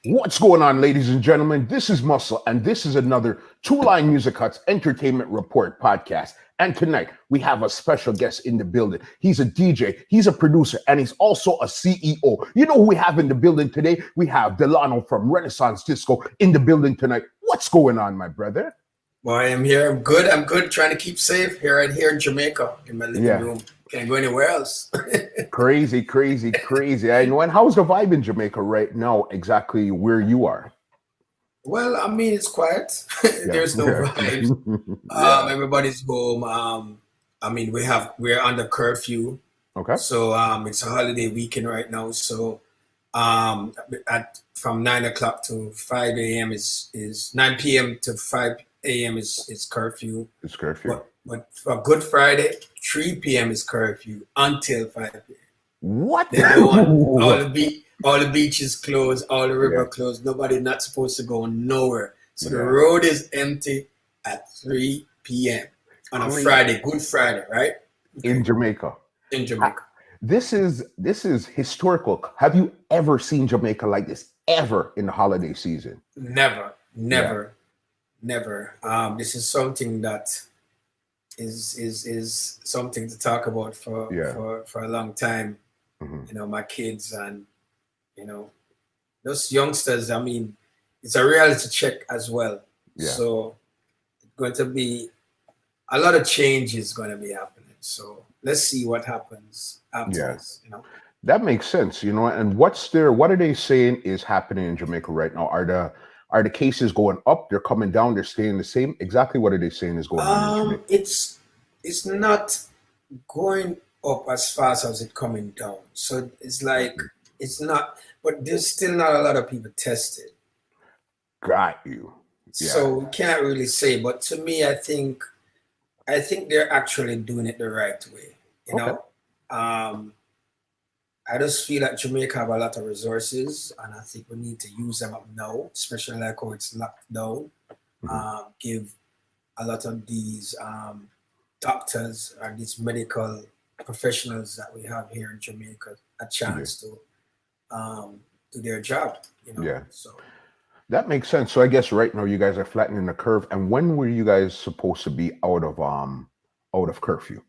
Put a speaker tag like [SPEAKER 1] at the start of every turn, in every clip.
[SPEAKER 1] What's going on, ladies and gentlemen? This is Muscle, and this is another Two Line Music Hut's Entertainment Report podcast. And tonight, we have a special guest in the building. He's a DJ, he's a producer, and he's also a CEO. You know who we have in the building today? We have Delano from Renaissance Disco in the building tonight. What's going on, my brother?
[SPEAKER 2] Well, I am here. I'm good. Trying to keep safe here right here in Jamaica in my living room. Can't go anywhere else.
[SPEAKER 1] Crazy. I know. And how's the vibe in Jamaica right now, exactly where you are?
[SPEAKER 2] Well, I mean, it's quiet. There's no vibes. Everybody's home. I mean, we're under curfew.
[SPEAKER 1] Okay.
[SPEAKER 2] So it's a holiday weekend right now. So from 9 o'clock to 5 a.m. is 9 p.m. to 5 a.m. is curfew.
[SPEAKER 1] It's curfew.
[SPEAKER 2] But for Good Friday, 3 p.m. is curfew until 5 p.m.
[SPEAKER 1] What?
[SPEAKER 2] All the beaches closed, all the river closed. Nobody not supposed to go nowhere. So the road is empty at 3 p.m. on a Friday, Good Friday, right?
[SPEAKER 1] Okay. In Jamaica. This is historical. Have you ever seen Jamaica like this ever in the holiday season?
[SPEAKER 2] Never. This is something that is something to talk about for a long time. Mm-hmm. You know, my kids and those youngsters. I mean, it's a reality check as well. Yeah. So it's going to be a lot of change is going to be happening. So let's see what happens after this.
[SPEAKER 1] That makes sense. And what are they saying is happening in Jamaica right now? Are the cases going up? They're coming down? They're staying the same? Exactly what are they saying is going on in Jamaica?
[SPEAKER 2] It's not going up as fast as it's coming down. So it's like it's not, but there's still not a lot of people tested.
[SPEAKER 1] Got you.
[SPEAKER 2] Yeah. So we can't really say, but to me, I think they're actually doing it the right way. You know, I just feel like Jamaica have a lot of resources, and I think we need to use them up now, especially like how it's locked down. Mm-hmm. Give a lot of these doctors or these medical professionals that we have here in Jamaica a chance to do their job.
[SPEAKER 1] Yeah. So that makes sense. So I guess right now you guys are flattening the curve. And when were you guys supposed to be out of curfew?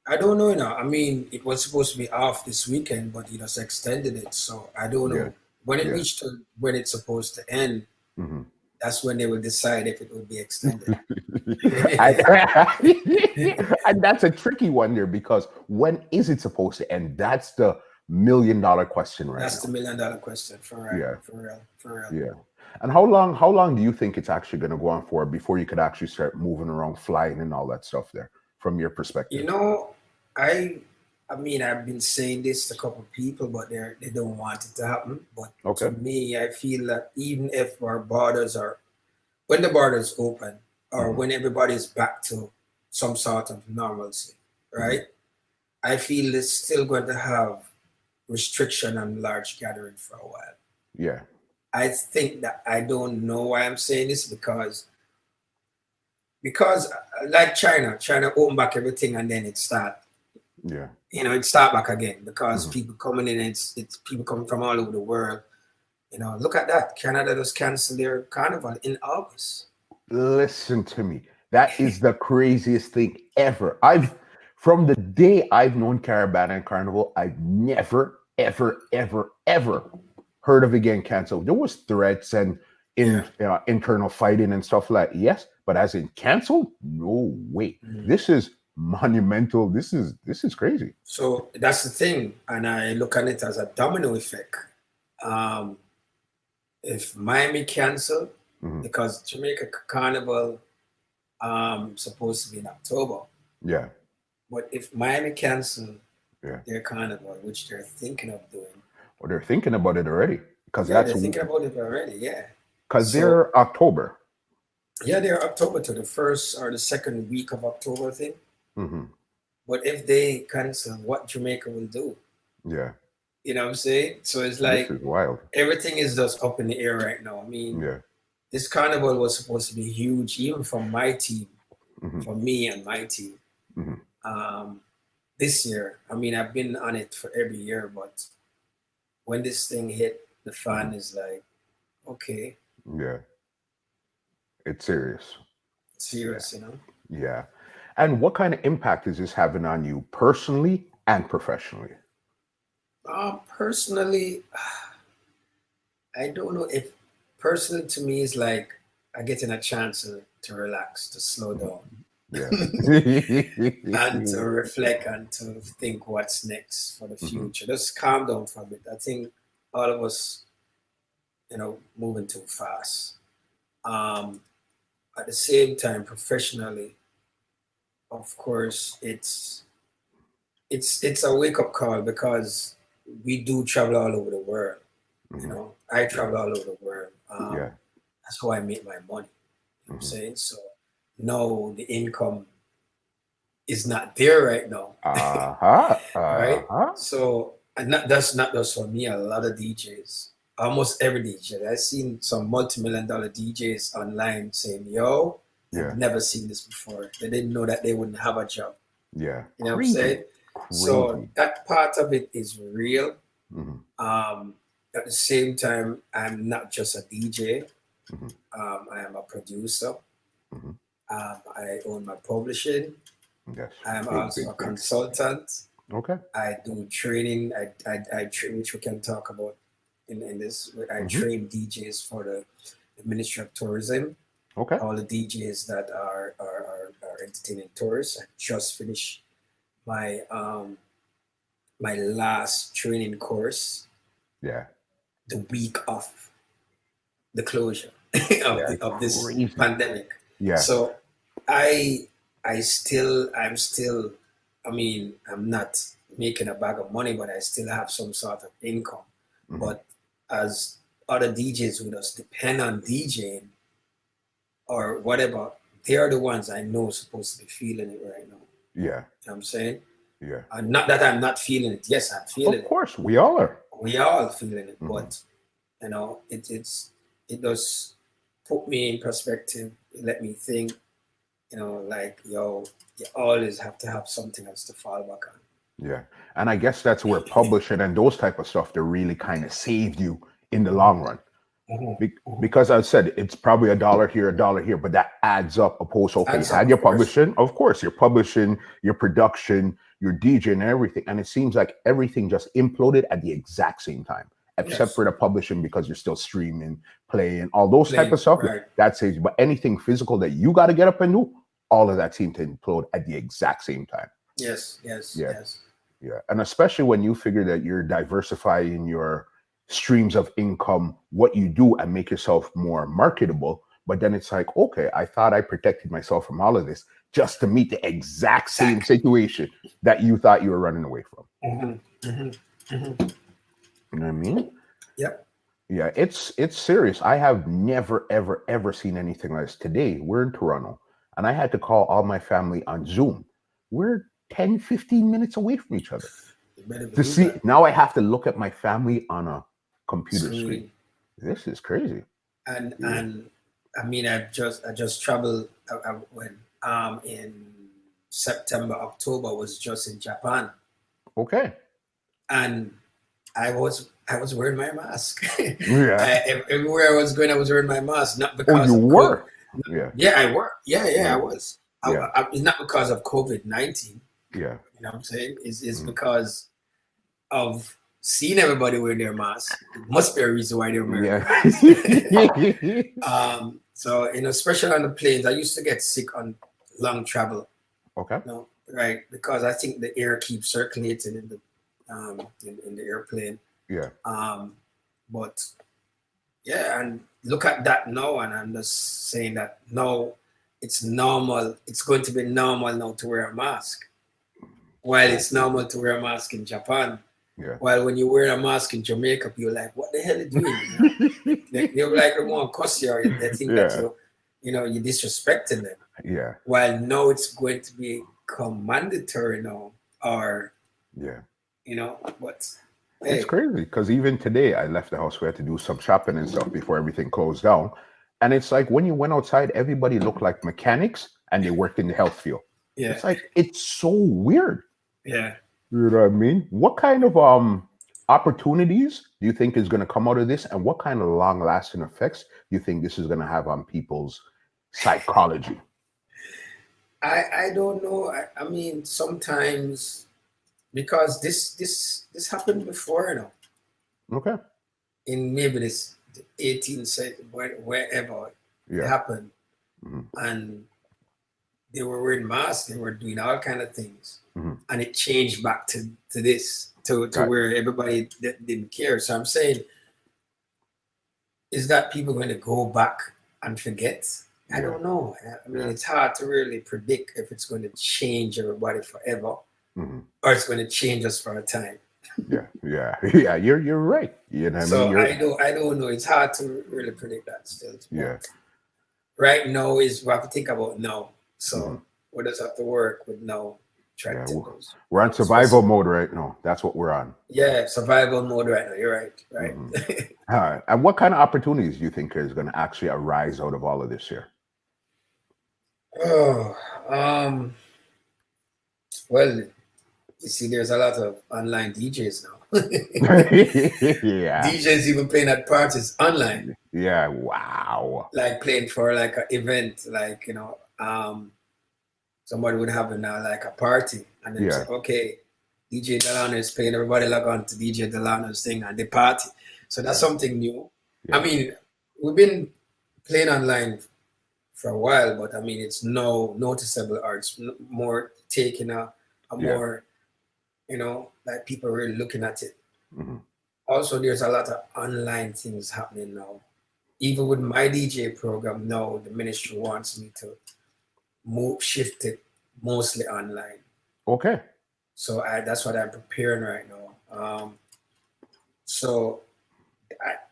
[SPEAKER 2] I don't know now. I mean, it was supposed to be off this weekend, but just extended it. So I don't know when it reached to when it's supposed to end. Mm-hmm. That's when they will decide if it will be extended.
[SPEAKER 1] And that's a tricky one there, because when is it supposed to end? That's the $1 million question right now.
[SPEAKER 2] That's the $1 million question for real.
[SPEAKER 1] Yeah. And how long do you think it's actually going to go on for before you could actually start moving around, flying and all that stuff there, from your perspective?
[SPEAKER 2] I mean, I've been saying this to a couple of people, but they don't want it to happen. But to me, I feel that even if when the borders open, or when everybody's back to some sort of normalcy, right? I feel it's still going to have restriction on large gathering for a while.
[SPEAKER 1] Yeah.
[SPEAKER 2] I think that I don't know why I'm saying this because like China opened back everything and then it start.
[SPEAKER 1] Yeah.
[SPEAKER 2] It start back again because people coming in, it's people coming from all over the world. Look at that. Canada just canceled their carnival in August.
[SPEAKER 1] Listen to me. That is the craziest thing ever. From the day I've known Carabana and Carnival, I've never, ever, ever, ever heard of it getting canceled. There was threats and internal fighting and stuff like that. Yes, but as in canceled? No way. Mm-hmm. This is monumental. This is crazy.
[SPEAKER 2] So that's the thing, and I look at it as a domino effect. If Miami canceled, because Jamaica Carnival supposed to be in October.
[SPEAKER 1] Yeah.
[SPEAKER 2] But if Miami canceled their carnival, which they're thinking of doing.
[SPEAKER 1] Well, they're thinking about it already.
[SPEAKER 2] They're thinking about it already, yeah.
[SPEAKER 1] Because they're October.
[SPEAKER 2] Yeah, they're October to the first or the second week of October, I think. Mm-hmm. But if they cancel, what Jamaica will do?
[SPEAKER 1] Yeah.
[SPEAKER 2] You know what I'm saying? So it's like
[SPEAKER 1] this is wild.
[SPEAKER 2] Everything is just up in the air right now. I mean, this carnival was supposed to be huge, even for my team, for me and my team. Mm-hmm. This year, I mean, I've been on it for every year, but when this thing hit, the fan is like, okay,
[SPEAKER 1] Yeah. It's serious. Yeah.
[SPEAKER 2] serious, you know.
[SPEAKER 1] Yeah. And what kind of impact is this having on you personally and professionally?
[SPEAKER 2] Personally, I don't know if personally to me is like I getting a chance to relax, to slow down,
[SPEAKER 1] Yeah.
[SPEAKER 2] and to reflect and to think what's next for the
[SPEAKER 1] Hmm.
[SPEAKER 2] future. Just calm down for a bit. I think all of us, moving too fast. Um, at the same time, professionally, of course, it's a wake up call because we do travel all over the world.
[SPEAKER 1] Hmm.
[SPEAKER 2] I
[SPEAKER 1] Yeah.
[SPEAKER 2] travel all over the world.
[SPEAKER 1] Yeah.
[SPEAKER 2] That's how I make my money. You know what I'm
[SPEAKER 1] Hmm.
[SPEAKER 2] saying? So no, the income is not there right now.
[SPEAKER 1] Uh-huh.
[SPEAKER 2] Right?
[SPEAKER 1] Uh-huh.
[SPEAKER 2] So and that's not just for me, a lot of DJs. Almost every DJ. I've seen some multi-million dollar DJs online saying, yo, I've
[SPEAKER 1] Yeah.
[SPEAKER 2] never seen this before. They didn't know that they wouldn't have a job.
[SPEAKER 1] Yeah.
[SPEAKER 2] You know what I'm saying?
[SPEAKER 1] Crazy.
[SPEAKER 2] So
[SPEAKER 1] Crazy.
[SPEAKER 2] that part of it is real.
[SPEAKER 1] Hmm.
[SPEAKER 2] Um, at the same time, I'm not just a DJ.
[SPEAKER 1] Hmm.
[SPEAKER 2] I am a producer.
[SPEAKER 1] Hmm.
[SPEAKER 2] I own my publishing.
[SPEAKER 1] Yes.
[SPEAKER 2] I am
[SPEAKER 1] Big,
[SPEAKER 2] also
[SPEAKER 1] big,
[SPEAKER 2] a
[SPEAKER 1] big.
[SPEAKER 2] consultant.
[SPEAKER 1] Okay.
[SPEAKER 2] I do training. I train, which we can talk about in this. I
[SPEAKER 1] Hmm.
[SPEAKER 2] train DJs for the Ministry of Tourism.
[SPEAKER 1] Okay.
[SPEAKER 2] All the DJs that are entertaining tourists. I just finished my my last training course
[SPEAKER 1] Yeah.
[SPEAKER 2] the week of the closure
[SPEAKER 1] Yeah.
[SPEAKER 2] of this
[SPEAKER 1] Crazy.
[SPEAKER 2] pandemic.
[SPEAKER 1] Yeah.
[SPEAKER 2] So I'm still, I mean, I'm not making a bag of money, but I still have some sort of income.
[SPEAKER 1] Hmm.
[SPEAKER 2] But as other DJs who just depend on DJing or whatever, they are the ones I know supposed to be feeling it right now.
[SPEAKER 1] Yeah.
[SPEAKER 2] You know what I'm saying?
[SPEAKER 1] Yeah.
[SPEAKER 2] And not that I'm not feeling it. Yes, I'm feeling
[SPEAKER 1] Of
[SPEAKER 2] it.
[SPEAKER 1] course, we all are.
[SPEAKER 2] We all feeling it,
[SPEAKER 1] Hmm.
[SPEAKER 2] but it does put me in perspective. It let me think, like yo, you always have to have something else to fall back on.
[SPEAKER 1] Yeah. And I guess that's where publishing and those type of stuff that really kind of saved you in the long run.
[SPEAKER 2] Mhm, mhm.
[SPEAKER 1] Because I said it's probably a dollar here, but that adds up. Opposed, okay, you
[SPEAKER 2] Adds up,
[SPEAKER 1] had
[SPEAKER 2] of
[SPEAKER 1] your
[SPEAKER 2] course.
[SPEAKER 1] publishing, of course, your publishing, your production, your DJ, and everything. And it seems like everything just imploded at the exact same time, except
[SPEAKER 2] Yes,
[SPEAKER 1] for the publishing because you're still streaming, playing, all those type of
[SPEAKER 2] playing
[SPEAKER 1] stuff.
[SPEAKER 2] right.
[SPEAKER 1] That saves you. But anything physical that you got to get up and do, all of that seemed to implode at the exact same time.
[SPEAKER 2] Yes, yes,
[SPEAKER 1] Yeah.
[SPEAKER 2] yes.
[SPEAKER 1] Yeah. And especially when you figure that you're diversifying your streams of income, what you do, and make yourself more marketable. But then it's like, okay, I thought I protected myself from all of this just to meet the exact same
[SPEAKER 2] Exactly.
[SPEAKER 1] situation that you thought you were running away from.
[SPEAKER 2] Hmm. Hmm. Hmm.
[SPEAKER 1] You know what I mean?
[SPEAKER 2] Yep.
[SPEAKER 1] Yeah, it's serious. I have never, ever, ever seen anything like this. Today, we're in Toronto, and I had to call all my family on Zoom. We're 10, 15 minutes away from each other.
[SPEAKER 2] You better
[SPEAKER 1] To
[SPEAKER 2] believe
[SPEAKER 1] see
[SPEAKER 2] that.
[SPEAKER 1] now I have to look at my family on a computer screen.
[SPEAKER 2] Screen.
[SPEAKER 1] This is crazy. Yeah.
[SPEAKER 2] And I mean, I just traveled. I went in September, October was just in Japan,
[SPEAKER 1] Okay.
[SPEAKER 2] and I was wearing my mask.
[SPEAKER 1] Yeah.
[SPEAKER 2] Everywhere I was going, I was wearing my mask, not
[SPEAKER 1] Oh, you
[SPEAKER 2] because of COVID.
[SPEAKER 1] were. Yeah.
[SPEAKER 2] Yeah, I were. Yeah, yeah, I
[SPEAKER 1] Yeah.
[SPEAKER 2] was.
[SPEAKER 1] Yeah.
[SPEAKER 2] Not because of COVID-19.
[SPEAKER 1] Yeah.
[SPEAKER 2] You know what I'm saying? It's
[SPEAKER 1] Mm.
[SPEAKER 2] because of seeing everybody wearing their mask. It must be a reason why they're wearing
[SPEAKER 1] Yeah.
[SPEAKER 2] their mask. So especially on the planes, I used to get sick on long travel.
[SPEAKER 1] Okay.
[SPEAKER 2] Right? Because I think the air keeps circulating in the in the airplane.
[SPEAKER 1] Yeah.
[SPEAKER 2] But yeah, and look at that now, and I'm just saying that now it's normal. It's going to be normal now to wear a mask. While it's normal to wear a mask in Japan,
[SPEAKER 1] Yeah.
[SPEAKER 2] while when you wear a mask in Jamaica, people are like, "What the hell are you doing?" They're like, "They want to cuss you," or they think that
[SPEAKER 1] Yeah.
[SPEAKER 2] you're disrespecting them.
[SPEAKER 1] Yeah.
[SPEAKER 2] While now it's going to become mandatory now, or
[SPEAKER 1] Yeah.
[SPEAKER 2] but
[SPEAKER 1] It's
[SPEAKER 2] hey,
[SPEAKER 1] crazy because even today I left the house. We had to do some shopping and stuff before everything closed down. And it's like when you went outside, everybody looked like mechanics and they worked in the health field.
[SPEAKER 2] yeah,
[SPEAKER 1] It's like it's so weird.
[SPEAKER 2] yeah.
[SPEAKER 1] You know what I mean? What kind of opportunities do you think is going to come out of this, and what kind of long-lasting effects do you think this is going to have on people's psychology?
[SPEAKER 2] I don't know. I mean, sometimes because this happened before,
[SPEAKER 1] Okay.
[SPEAKER 2] in maybe this 18th century, wherever it
[SPEAKER 1] Yeah.
[SPEAKER 2] happened,
[SPEAKER 1] Hmm.
[SPEAKER 2] and they were wearing masks, they were doing all kind of things,
[SPEAKER 1] Hmm.
[SPEAKER 2] and it changed back to this to
[SPEAKER 1] Got
[SPEAKER 2] where everybody didn't care. So I'm saying, is that people going to go back and forget? I
[SPEAKER 1] Yeah.
[SPEAKER 2] don't know. I mean,
[SPEAKER 1] Yeah.
[SPEAKER 2] it's hard to really predict if it's going to change everybody forever
[SPEAKER 1] Hmm.
[SPEAKER 2] or it's going to change us for a time.
[SPEAKER 1] Yeah. Yeah. Yeah. You're right. You know what I mean?
[SPEAKER 2] So
[SPEAKER 1] You're
[SPEAKER 2] I don't know. It's hard to really predict that still.
[SPEAKER 1] yeah.
[SPEAKER 2] But right now is we have to think about now. So
[SPEAKER 1] Hmm.
[SPEAKER 2] we just have to work with now. Try
[SPEAKER 1] Yeah.
[SPEAKER 2] to take those.
[SPEAKER 1] We're on survival mode right now. That's what we're on.
[SPEAKER 2] Yeah, survival mode right now. You're right. Right.
[SPEAKER 1] Hmm. All right. And what kind of opportunities do you think is going to actually arise out of all of this here?
[SPEAKER 2] Oh, well, you see, there's a lot of online DJs now.
[SPEAKER 1] Yeah.
[SPEAKER 2] DJs even playing at parties online,
[SPEAKER 1] Yeah. Wow.
[SPEAKER 2] like playing for like an event, like somebody would have like a party, and then say,
[SPEAKER 1] Yeah.
[SPEAKER 2] okay, DJ Delano is playing. Everybody log on to DJ Delano's thing and the party. So that's something new.
[SPEAKER 1] Yeah.
[SPEAKER 2] I mean, we've been playing online for a while, but I mean, it's no noticeable, or it's more taking a
[SPEAKER 1] Yeah.
[SPEAKER 2] more, like people really looking at it.
[SPEAKER 1] Hmm.
[SPEAKER 2] Also, there's a lot of online things happening now. Even with my DJ program now, the ministry wants me to shift it mostly online.
[SPEAKER 1] Okay.
[SPEAKER 2] So that's what I'm preparing right now. So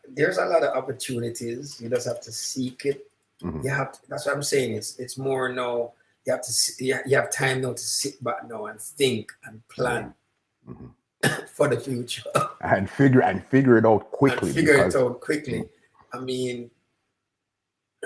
[SPEAKER 2] there's a lot of opportunities. You just have to seek it.
[SPEAKER 1] Hmm.
[SPEAKER 2] You have to, that's what I'm saying. It's more now. You have to you have time now to sit back now and think and plan
[SPEAKER 1] Hmm.
[SPEAKER 2] for the future
[SPEAKER 1] And figure it out quickly.
[SPEAKER 2] and figure it out quickly. I mean,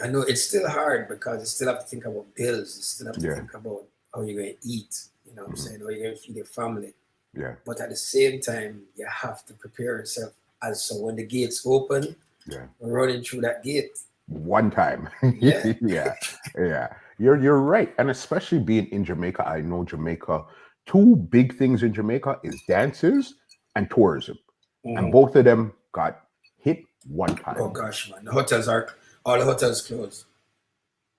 [SPEAKER 2] I know it's still hard because you still have to think about bills. You still have to
[SPEAKER 1] Yeah.
[SPEAKER 2] think about how you're going to eat. You know what I'm saying? How you're going to feed your family.
[SPEAKER 1] Yeah.
[SPEAKER 2] But at the same time, you have to prepare yourself. As so when the gates open,
[SPEAKER 1] Yeah.
[SPEAKER 2] we're running through that gate.
[SPEAKER 1] One time.
[SPEAKER 2] Yeah.
[SPEAKER 1] Yeah. Yeah. You're right. And especially being in Jamaica, I know Jamaica, two big things in Jamaica is dances and tourism. And both of them got hit one time.
[SPEAKER 2] Oh gosh, man. All the hotels closed.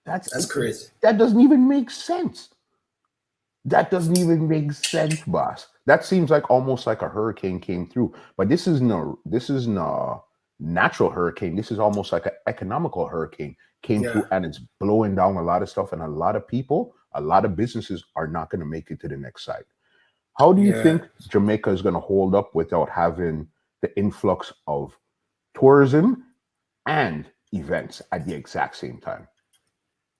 [SPEAKER 2] That's crazy.
[SPEAKER 1] That doesn't even make sense. That doesn't even make sense, boss. That seems like almost like a hurricane came through. But this is no natural hurricane. This is almost like an economical hurricane came through, and it's blowing down a lot of stuff, and a lot of people, a lot of businesses are not going to make it to the next side. How do you think Jamaica is going to hold up without having the influx of tourism and events at the exact same time?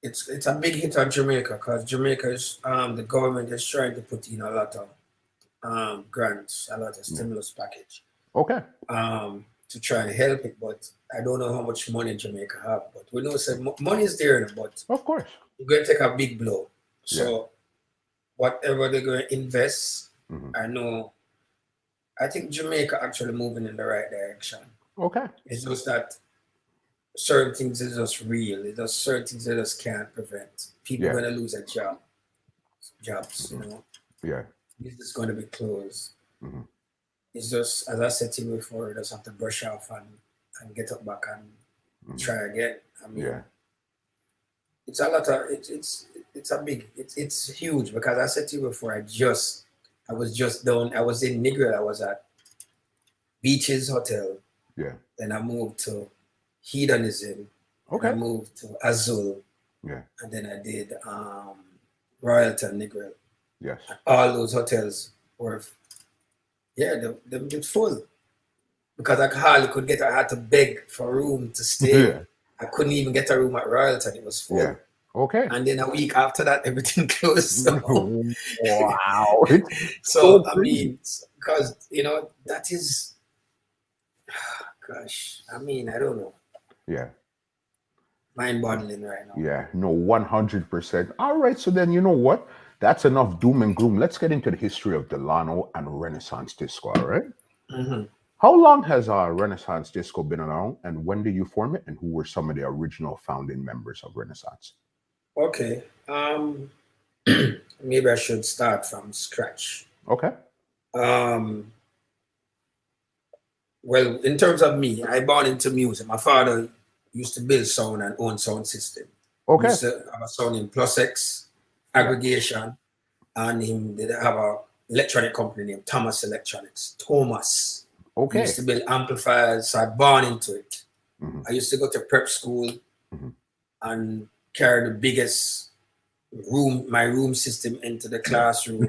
[SPEAKER 2] It's a big hit on Jamaica because Jamaica's the government is trying to put in a lot of grants, a lot of stimulus package.
[SPEAKER 1] Okay.
[SPEAKER 2] To try and help it, but I don't know how much money Jamaica have. But we know money is there, but
[SPEAKER 1] of course
[SPEAKER 2] you're going to take a big blow. So whatever they're going to invest, I think Jamaica actually moving in the right direction.
[SPEAKER 1] Okay.
[SPEAKER 2] It's just that certain things is just real. It's just certain things they just can't prevent. People are going to lose their jobs,
[SPEAKER 1] Yeah.
[SPEAKER 2] Business is going to be closed. It's just, as I said to you before, you just have to brush off and get up back and try again. I mean, it's a lot of, it's huge because I said to you before, I was in Negril, I was at Beaches Hotel.
[SPEAKER 1] Yeah.
[SPEAKER 2] Then I moved to Hedonism.
[SPEAKER 1] Okay.
[SPEAKER 2] I moved to Azul.
[SPEAKER 1] Yeah.
[SPEAKER 2] And then I did Royalton, Negril.
[SPEAKER 1] Yes.
[SPEAKER 2] And all those hotels were, they were full. Because I hardly could get, I had to beg for a room to stay.
[SPEAKER 1] Yeah.
[SPEAKER 2] I couldn't even get a room at Royalton. It was full.
[SPEAKER 1] Yeah. Okay.
[SPEAKER 2] And then a week after that, everything closed. So.
[SPEAKER 1] Wow.
[SPEAKER 2] So I mean, because, that is, gosh, I mean, I don't know.
[SPEAKER 1] Yeah.
[SPEAKER 2] Mind-boggling right now.
[SPEAKER 1] Yeah, no, 100%. All right, so then you know what? That's enough doom and gloom. Let's get into the history of Delano and Renaissance Disco, all right? How long has Renaissance Disco been around, and when did you form it, and who were some of the original founding members of Renaissance?
[SPEAKER 2] Okay. Maybe I should start from scratch.
[SPEAKER 1] Okay.
[SPEAKER 2] Um, well, in terms of me, I born into music. My father used to build sound and own sound system. He
[SPEAKER 1] Okay.
[SPEAKER 2] used to have a sound in Plus X
[SPEAKER 1] Yeah.
[SPEAKER 2] aggregation, and him did have a electronic company named Thomas Electronics. Thomas. He
[SPEAKER 1] Okay.
[SPEAKER 2] used to build amplifiers, so I born into it.
[SPEAKER 1] Mhm.
[SPEAKER 2] I used to go to prep school
[SPEAKER 1] Mhm.
[SPEAKER 2] and carry the biggest my room system into the classroom,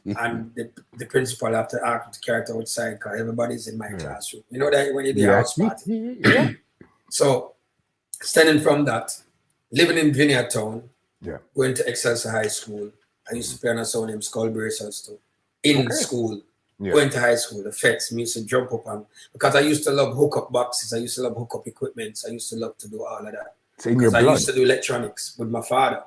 [SPEAKER 2] and the principal have to ask me to carry it outside because everybody's in my
[SPEAKER 1] Yeah.
[SPEAKER 2] classroom. You know that when you do a
[SPEAKER 1] Yeah.
[SPEAKER 2] house party.
[SPEAKER 1] Yeah.
[SPEAKER 2] So standing from that, living in Vineyard Town,
[SPEAKER 1] Yeah.
[SPEAKER 2] going to Excelsior High School. I used to play on a song named Skull Bracers too. In
[SPEAKER 1] Okay.
[SPEAKER 2] school,
[SPEAKER 1] Yeah.
[SPEAKER 2] going to high school, the fets, me used to jump up on, because I used to love hookup boxes, I used to love hookup equipment, I used to love to do all of that.
[SPEAKER 1] It's in your
[SPEAKER 2] Because I
[SPEAKER 1] blood.
[SPEAKER 2] used to do electronics with my father.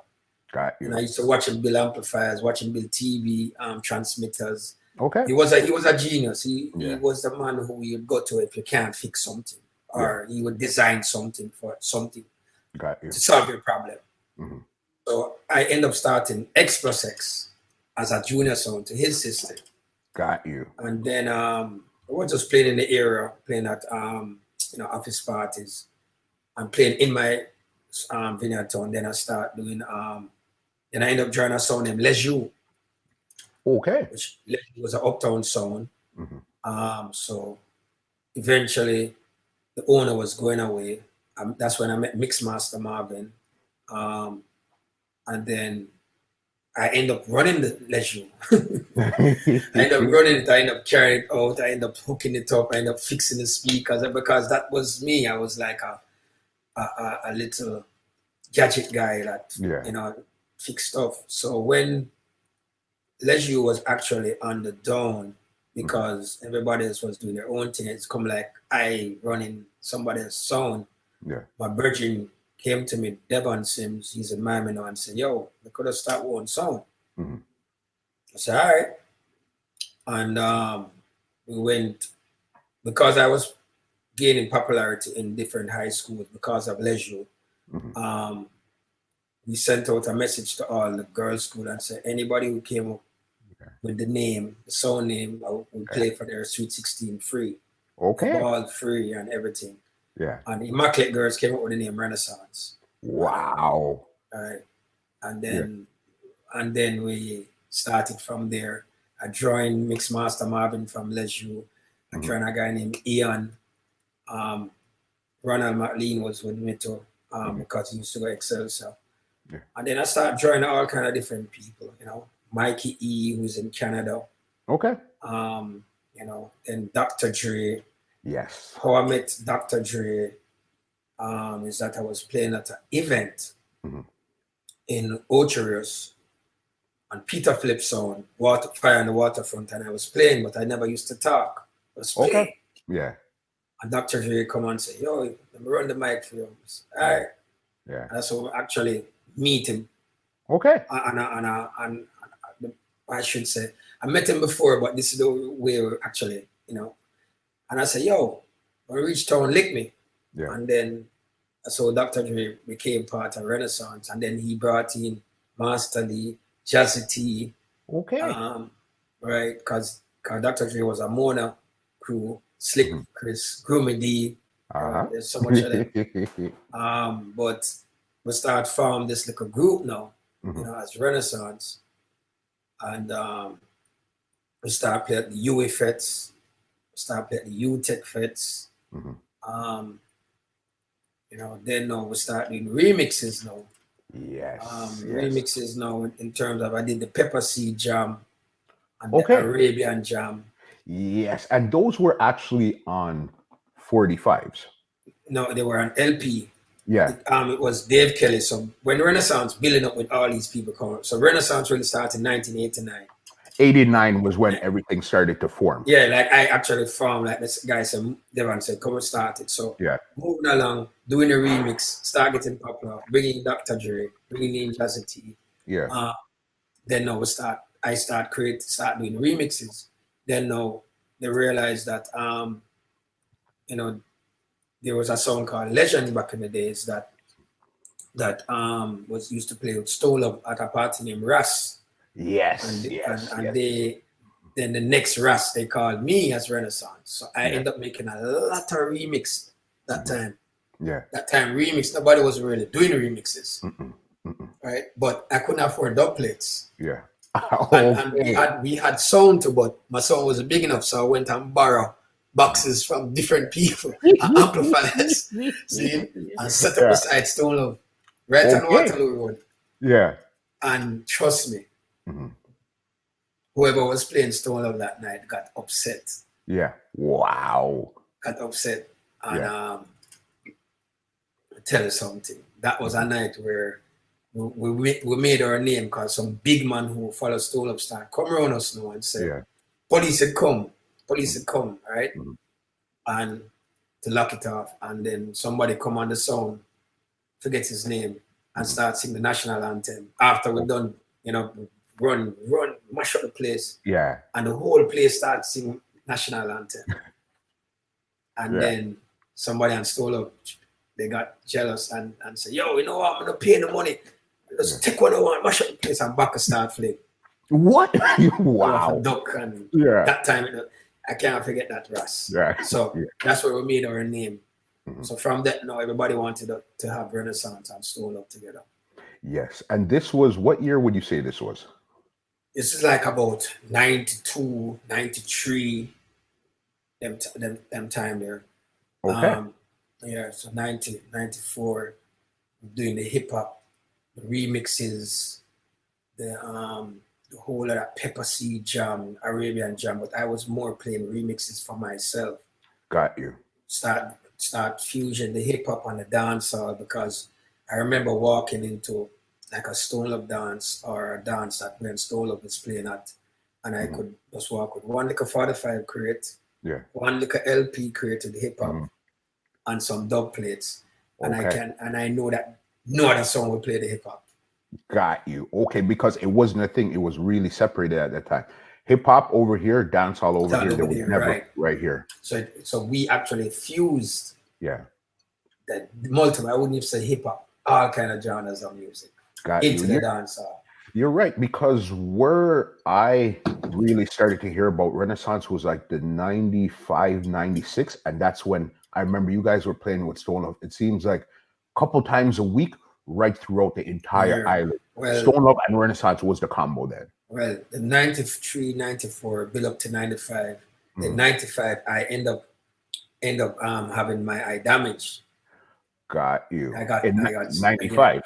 [SPEAKER 1] Got
[SPEAKER 2] And I
[SPEAKER 1] you.
[SPEAKER 2] used to watch him build amplifiers, watch him build TV transmitters.
[SPEAKER 1] Okay.
[SPEAKER 2] He was a genius. He
[SPEAKER 1] Yeah.
[SPEAKER 2] was the man who you'd go to if you can't fix something, or he would design something for something
[SPEAKER 1] Got you.
[SPEAKER 2] to solve your problem.
[SPEAKER 1] Mhm.
[SPEAKER 2] So I end up starting X Plus X as a junior sound to his system.
[SPEAKER 1] Got you.
[SPEAKER 2] And then I was just playing in the area, playing at office parties, and playing in my Vineyard Town. Then I start doing then I end up joining a sound named Les Jou,
[SPEAKER 1] Okay.
[SPEAKER 2] which was an Uptown sound.
[SPEAKER 1] Mhm.
[SPEAKER 2] So eventually the owner was going away. That's when I met Mixmaster Marvin. And then I end up running the leisure. I end up running it. I end up carrying it out. I end up hooking it up. I end up fixing the speakers because that was me. I was like a little gadget guy that fix stuff. So when leisure was actually on the down because everybody else was doing their own thing, it's come like I running somebody else's sound.
[SPEAKER 1] Yeah.
[SPEAKER 2] My virgin came to me, Devon Sims, he's in Miami now, and said, "Yo, we could have started one song."
[SPEAKER 1] Mm-hmm.
[SPEAKER 2] I said, "All right." And we went, because I was gaining popularity in different high schools because of leisure.
[SPEAKER 1] Mm-hmm.
[SPEAKER 2] We sent out a message to all the girls' school and said, anybody who came up with the name, the song name, I would play for their Sweet 16 free.
[SPEAKER 1] Okay.
[SPEAKER 2] The ball free and everything.
[SPEAKER 1] Yeah.
[SPEAKER 2] And the Immaculate Girls came up with the name Renaissance.
[SPEAKER 1] Wow.
[SPEAKER 2] All right. And then we started from there. I joined Mixmaster Marvin from Leisure. I joined a guy named Ian. Ronald McLean was with me too, because he used to go Excelsior. Yeah. And then I started joining all kind of different people, Mikey E, who's in Canada.
[SPEAKER 1] Okay.
[SPEAKER 2] Then Dr. Dre.
[SPEAKER 1] Yes.
[SPEAKER 2] How I met Dr. Dre is that I was playing at an event in Ocherius on Peter Flip's song, Fire on the Waterfront, and I was playing, but I never used to talk. I was playing.
[SPEAKER 1] Okay. Yeah.
[SPEAKER 2] And Dr. Dre come and say, "Yo, let me run the mic for you." All right.
[SPEAKER 1] Yeah.
[SPEAKER 2] And so I actually meet him.
[SPEAKER 1] Okay.
[SPEAKER 2] And I should say, I met him before, but this is the way we're actually, And I said, "Yo, when I reach town, lick me."
[SPEAKER 1] Yeah.
[SPEAKER 2] And then, so Dr. Dre became part of Renaissance. And then he brought in Master Lee, Jazzy T.
[SPEAKER 1] Okay.
[SPEAKER 2] Right, because Dr. Dre was a Mona crew, Slick Chris, Groomy D. There's so much of them. But we start from this little group now, as Renaissance. And we start playing the UA Fets, we start playing the UTech Fets. Then now we start doing remixes now.
[SPEAKER 1] Yes.
[SPEAKER 2] Remixes now in terms of I did the Pepper Seed Jam and the Arabian Jam.
[SPEAKER 1] Yes, and those were actually on 45s.
[SPEAKER 2] No, they were on LP.
[SPEAKER 1] Yeah.
[SPEAKER 2] It was Dave Kelly. So when Renaissance building up with all these people coming up. So Renaissance really started in 1989.
[SPEAKER 1] 89 was when everything started to form.
[SPEAKER 2] Yeah, like I actually formed, like this guy said, Devon said, come and start it. So moving along, doing a remix, start getting popular, bringing Dr. Dre, bringing in Jazzy T.
[SPEAKER 1] Yeah.
[SPEAKER 2] Then now I start doing remixes. Then now they realized that you know, there was a song called Legend back in the days that was used to play with Stolo at a party named Russ.
[SPEAKER 1] Yes,
[SPEAKER 2] And
[SPEAKER 1] yes, yes.
[SPEAKER 2] they then the next Russ they called me as Renaissance. So I
[SPEAKER 1] Yeah.
[SPEAKER 2] ended up making a lot of remix that time.
[SPEAKER 1] Yeah.
[SPEAKER 2] That time remix, nobody was really doing remixes. Right? But I couldn't afford dub plates.
[SPEAKER 1] Yeah.
[SPEAKER 2] And we had sound too, but my sound wasn't big enough, so I went and borrowed boxes from different people and amplifiers. See? And set up beside Stone Love. Right on Waterloo Road.
[SPEAKER 1] Yeah.
[SPEAKER 2] And trust me, whoever was playing Stone Love that night got upset.
[SPEAKER 1] Yeah. Wow.
[SPEAKER 2] Got upset. And I'll tell you something. That was a night where we made our name because some big man who follows Stone Love start come around us now and say, police had come, right? And to lock it off. And then somebody come on the sound, forget his name, and start singing the national anthem. After we're done, you know, run, mash up the place.
[SPEAKER 1] Yeah.
[SPEAKER 2] And the whole place starts singing national anthem. And then somebody on Stone Love, they got jealous and said, yo, you know what, I'm gonna pay the money. Let's take what I want, mash up the place, and back a start flame.
[SPEAKER 1] What? Wow.
[SPEAKER 2] Duck and that time, I can't forget that, Russ.
[SPEAKER 1] Yeah.
[SPEAKER 2] So that's where we made our name. So from that, now everybody wanted to have Renaissance and Stone Love together.
[SPEAKER 1] Yes. And this was, what year would you say this was?
[SPEAKER 2] This is like about 92, 93, them time there.
[SPEAKER 1] Okay.
[SPEAKER 2] So 90, 94, doing the hip hop, the remixes, the whole of that Pepper Seed Jam, Arabian Jam, but I was more playing remixes for myself.
[SPEAKER 1] Got you.
[SPEAKER 2] Start fusion, the hip hop and the dancehall, because I remember walking into like a Stone Love dance or a dance that when Stone Love was playing at, and I could just walk with one little 45 crate, one little LP crate with hip hop, and some dub plates, and I know that no other song would play the hip hop.
[SPEAKER 1] Got you. Okay, because it wasn't a thing. It was really separated at that time. Hip hop over here, dancehall over here. There was never right here.
[SPEAKER 2] So we actually fused.
[SPEAKER 1] Yeah.
[SPEAKER 2] That multiple. I wouldn't even say hip hop. All kind of genres of music.
[SPEAKER 1] Got
[SPEAKER 2] into
[SPEAKER 1] you.
[SPEAKER 2] The dancehall.
[SPEAKER 1] You're right, because where I really started to hear about Renaissance was like the 95, 96, and that's when I remember you guys were playing with Stone Love. It seems like a couple times a week, right throughout the entire island. Well, Stone Love and Renaissance was the combo then.
[SPEAKER 2] Well, the 93, 94, build up to 95. The 95, I end up having my eye damaged.
[SPEAKER 1] Got you.
[SPEAKER 2] I got
[SPEAKER 1] 95.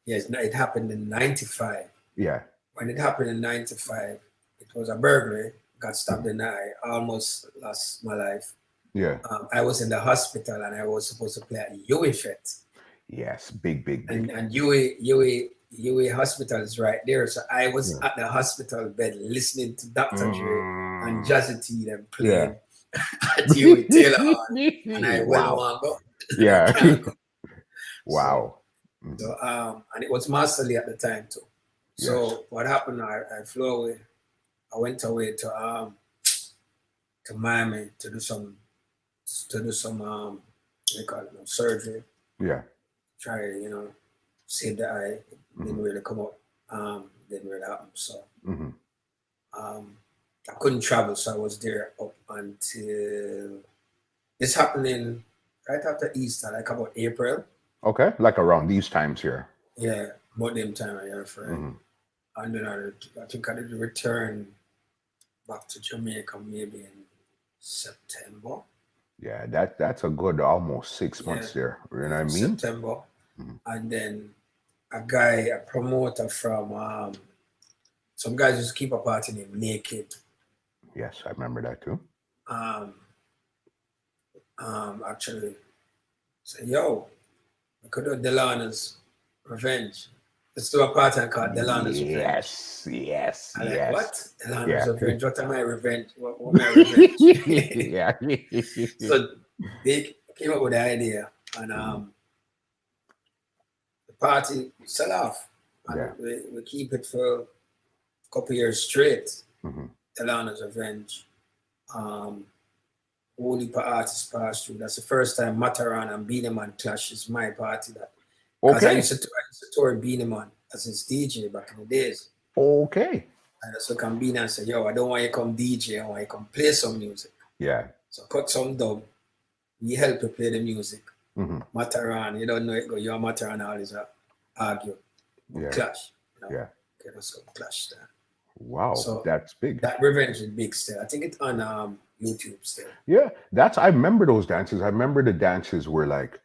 [SPEAKER 2] Yes, it happened in 95.
[SPEAKER 1] Yeah.
[SPEAKER 2] When it happened in 95, it was a burglary. Got stabbed in the eye. Almost lost my life.
[SPEAKER 1] Yeah.
[SPEAKER 2] I was in the hospital and I was supposed to play at UA Fete.
[SPEAKER 1] Yes, big.
[SPEAKER 2] And UA Hospital is right there. So I was at the hospital bed listening to Dr. Dre and Jazzy T them playing at UA Taylor on. And I went on go.
[SPEAKER 1] Yeah. Wow.
[SPEAKER 2] So and it was Masterly at the time too. So what happened? I flew away. I went away to Miami to do some surgery.
[SPEAKER 1] Yeah.
[SPEAKER 2] Try save the eye. It didn't really come up. Didn't really happen. So I couldn't travel, so I was there up until this happening right after Easter, like about April.
[SPEAKER 1] Okay, like around these times here.
[SPEAKER 2] Yeah, about them time I heard friend. And then I think I did return back to Jamaica maybe in September.
[SPEAKER 1] Yeah, that's a good almost 6 months there. You know what I mean?
[SPEAKER 2] September. And then a promoter from some guys used to keep a party named Naked.
[SPEAKER 1] Yes, I remember that too.
[SPEAKER 2] Actually said, yo, I could do Delano's Revenge. Let's do a party called Delano's Revenge.
[SPEAKER 1] Yes.
[SPEAKER 2] Like, what? Delano's Revenge? What am I revenge? What my revenge?
[SPEAKER 1] Yeah.
[SPEAKER 2] So they came up with the idea and the party sell off. And we keep it for a couple years straight. Delano's Revenge. whole heap of artists passed through. That's the first time Mataran and Beenie Man clash is my party. That because
[SPEAKER 1] Okay.
[SPEAKER 2] I used to tour Beenie Man as his DJ back in the days.
[SPEAKER 1] Okay.
[SPEAKER 2] And so come Beenie and say, yo, I don't want you to come DJ, I want you to come play some music.
[SPEAKER 1] Yeah.
[SPEAKER 2] So cut some dub. We help you play the music.
[SPEAKER 1] Mm-hmm.
[SPEAKER 2] Mataran, you don't know it go, you're Mataran always argue.
[SPEAKER 1] Yeah.
[SPEAKER 2] Clash. You know?
[SPEAKER 1] Yeah.
[SPEAKER 2] Okay, so clash there.
[SPEAKER 1] Wow,
[SPEAKER 2] So
[SPEAKER 1] that's big.
[SPEAKER 2] That Revenge is big still. I think it's on YouTube still.
[SPEAKER 1] Yeah, I remember those dances. I remember the dances were like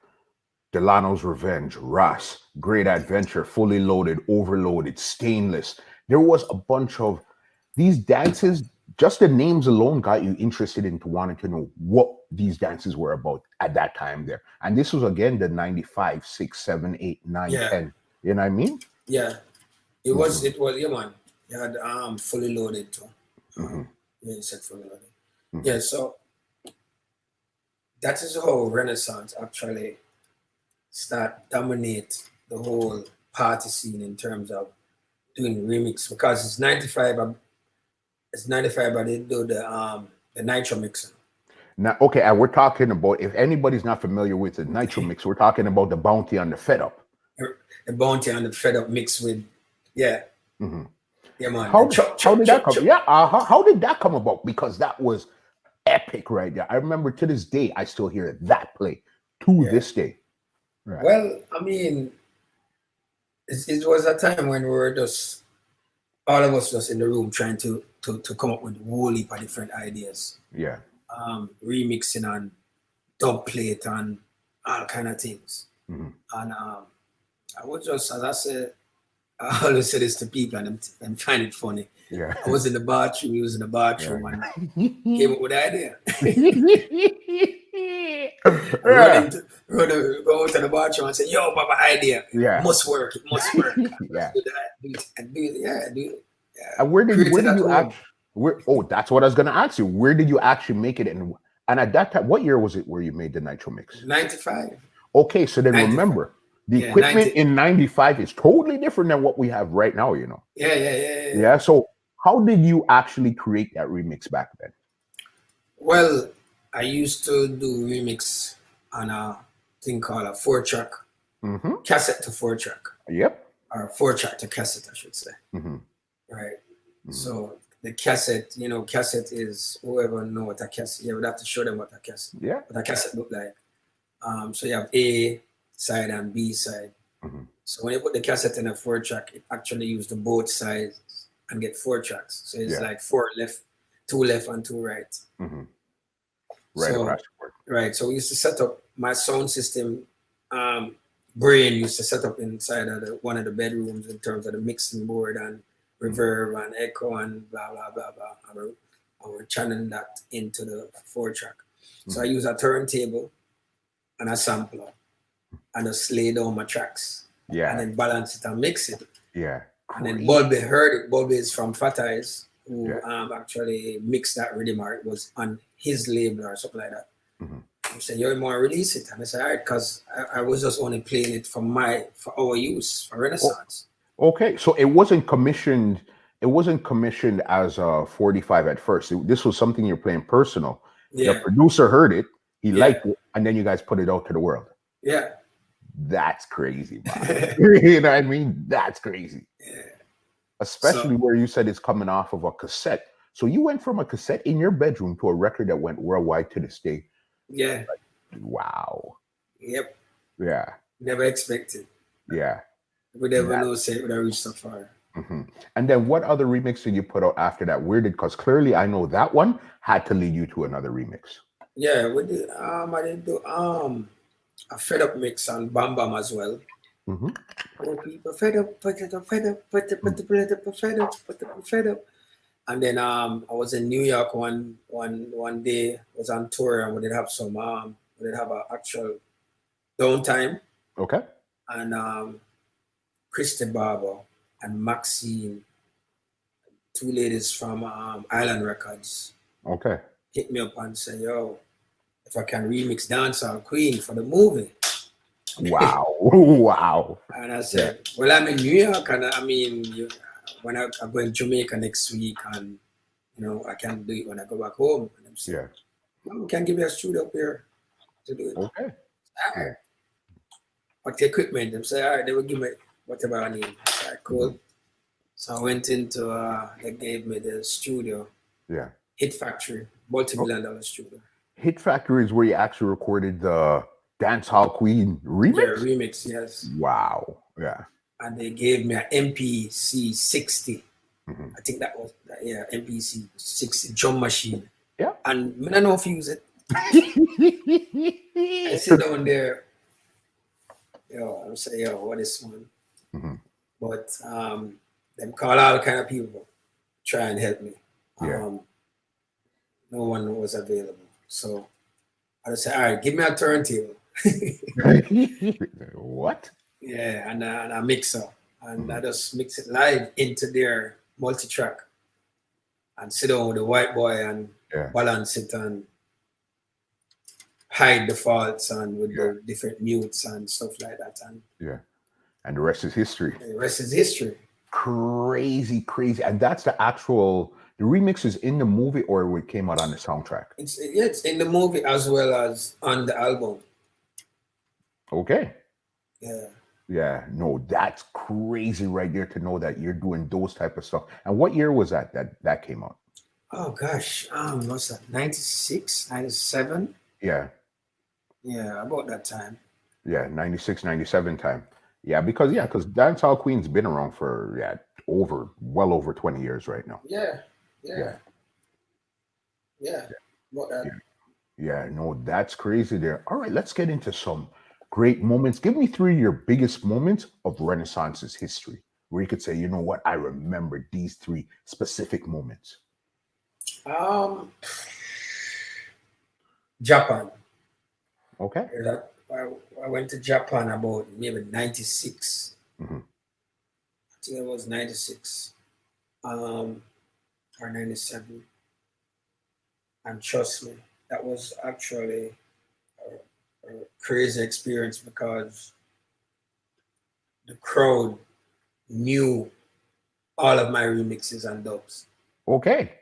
[SPEAKER 1] Delano's Revenge, Ross, Great Adventure, Fully Loaded, Overloaded, Stainless. There was a bunch of these dances. Just the names alone got you interested into wanting to know what these dances were about at that time there. And this was again the 95, 6, 7, 8, 9, 10. You know what I mean?
[SPEAKER 2] Yeah. It was, yeah, man. You had Fully Loaded too. Yeah, you said Fully Loaded. Yeah, so that is how Renaissance actually dominate the whole party scene in terms of doing remix, because it's 95. It's 95, but they do the nitro mixing.
[SPEAKER 1] Now, okay, and we're talking about, if anybody's not familiar with the nitro mix, we're talking about the Bounty on the Fed Up.
[SPEAKER 2] The Bounty on the Fed Up mixed with, yeah. Yeah, man.
[SPEAKER 1] How did that come? Yeah, how did that come about? Because that was epic right there. I remember to this day, I still hear that play to this day.
[SPEAKER 2] Right. Well, I mean, it was a time when we were just, all of us just in the room trying to come up with a whole heap of different ideas.
[SPEAKER 1] Yeah.
[SPEAKER 2] Remixing and dub plate and all kind of things. And I was just, as I said, I always say this to people and find it funny.
[SPEAKER 1] Yeah.
[SPEAKER 2] I was in the bathroom, he was in the bathroom, and came up with the idea. Go to the bathroom and say, yo, Papa, idea.
[SPEAKER 1] Yeah.
[SPEAKER 2] Must work. It must work.
[SPEAKER 1] Yeah.
[SPEAKER 2] Do that. Do it.
[SPEAKER 1] And where did you actually, that's what I was going to ask you. Where did you actually make it? And at that time, what year was it where you made the Nitro Mix?
[SPEAKER 2] 95.
[SPEAKER 1] Okay, so then 95. Remember, the equipment in 95 is totally different than what we have right now, you know?
[SPEAKER 2] Yeah.
[SPEAKER 1] So how did you actually create that remix back then?
[SPEAKER 2] Well, I used to do remix on a thing called a 4-track, cassette to 4-track.
[SPEAKER 1] Yep.
[SPEAKER 2] Or 4-track to cassette, I should say. Right. So the cassette, cassette is, whoever know what a cassette, you would have to show them what a cassette.
[SPEAKER 1] Yeah.
[SPEAKER 2] What a cassette look like. So you have A side and B side. So when you put the cassette in a 4-track, it actually uses both sides and get 4 tracks. So it's like 4 left, 2 left and 2 right.
[SPEAKER 1] Right across the board.
[SPEAKER 2] Right. So we used to set up my sound system. Brain used to set up inside of one of the bedrooms in terms of the mixing board and reverb and echo and blah blah blah blah. And we're channeling that into the 4-track. So I use a turntable and a sampler and just lay down my tracks.
[SPEAKER 1] Yeah.
[SPEAKER 2] And then balance it and mix it.
[SPEAKER 1] Yeah.
[SPEAKER 2] And then Bulby heard it. Bulby is from Fat Eyes, who actually mixed that rhythm, or it was on his label or something like that. He said, yo, you want to release it? And I said, all right, because I was just only playing it for our use, for Renaissance.
[SPEAKER 1] Okay, so it wasn't commissioned as a 45 at first. This was something you're playing personal.
[SPEAKER 2] Yeah.
[SPEAKER 1] The producer heard it, he liked it, and then you guys put it out to the world.
[SPEAKER 2] Yeah.
[SPEAKER 1] That's crazy, man. You know what I mean? That's crazy.
[SPEAKER 2] Yeah.
[SPEAKER 1] Especially where you said it's coming off of a cassette. So you went from a cassette in your bedroom to a record that went worldwide to this day.
[SPEAKER 2] Yeah.
[SPEAKER 1] Like, wow.
[SPEAKER 2] Yep.
[SPEAKER 1] Yeah.
[SPEAKER 2] Never expected.
[SPEAKER 1] Yeah.
[SPEAKER 2] We never know, say it would have reached so far.
[SPEAKER 1] And then what other remix did you put out after that? Because clearly I know that one had to lead you to another remix.
[SPEAKER 2] Yeah, we did. I did do a Fed Up mix on Bam Bam as well. Oh, people fed up, fed up. And then I was in New York one day. I was on tour, and we did have some we did have an actual downtime.
[SPEAKER 1] Okay.
[SPEAKER 2] And Christy Barber and Maxine, 2 ladies from Island Records.
[SPEAKER 1] Okay.
[SPEAKER 2] Hit me up and said, yo, if I can remix Dancehall Queen for the movie.
[SPEAKER 1] Wow. Wow.
[SPEAKER 2] And I said, well, I'm in New York, and I mean, when I'm going to Jamaica next week, and I can do it when I go back home. And I'm saying, "No, we can give you a studio up here to do it."
[SPEAKER 1] Okay.
[SPEAKER 2] All right. What the equipment? Them say, all right, they will give me whatever I need. All right, cool. So I went into, they gave me the studio,
[SPEAKER 1] Yeah.
[SPEAKER 2] Hit Factory, multi-million-dollar studio.
[SPEAKER 1] Hit Factory is where you actually recorded the Dancehall Queen remix?
[SPEAKER 2] Yeah, remix, yes.
[SPEAKER 1] Wow. Yeah.
[SPEAKER 2] And they gave me an MPC 60.
[SPEAKER 1] Mm-hmm.
[SPEAKER 2] I think that was, MPC 60 drum machine.
[SPEAKER 1] Yeah.
[SPEAKER 2] And I don't know if you use it. I sit down there, I'm saying, what is one?
[SPEAKER 1] Mm-hmm.
[SPEAKER 2] But them call all kind of people try and help me.
[SPEAKER 1] Yeah.
[SPEAKER 2] No one was available. So I just said, all right, give me a turntable.
[SPEAKER 1] What?
[SPEAKER 2] Yeah, and a mixer. And I just mix it live into their multi-track and sit down with the white boy and balance it and hide the faults and with the different mutes and stuff like that. And
[SPEAKER 1] and the rest is history.
[SPEAKER 2] The rest is history.
[SPEAKER 1] Crazy. And that's the remix is in the movie or it came out on the soundtrack?
[SPEAKER 2] It's in the movie as well as on the album.
[SPEAKER 1] Okay.
[SPEAKER 2] Yeah.
[SPEAKER 1] Yeah, no, that's crazy right there to know that you're doing those type of stuff. And what year was that came out?
[SPEAKER 2] Oh gosh, what's that? 96, 97?
[SPEAKER 1] Yeah.
[SPEAKER 2] Yeah, about that time.
[SPEAKER 1] Yeah, 96, 97 time. Yeah, because Dancehall Queen's been around for well over 20 years right now.
[SPEAKER 2] Yeah. About that.
[SPEAKER 1] Yeah, no, that's crazy there. All right, let's get into some great moments. Give me 3 of your biggest moments of Renaissance's history, where you could say, you know what, I remember these 3 specific moments.
[SPEAKER 2] Japan.
[SPEAKER 1] Okay.
[SPEAKER 2] I went to Japan about maybe 96.
[SPEAKER 1] Mm-hmm.
[SPEAKER 2] I think it was 96 or 97. And trust me, that was actually a crazy experience because the crowd knew all of my remixes and dubs.
[SPEAKER 1] Okay.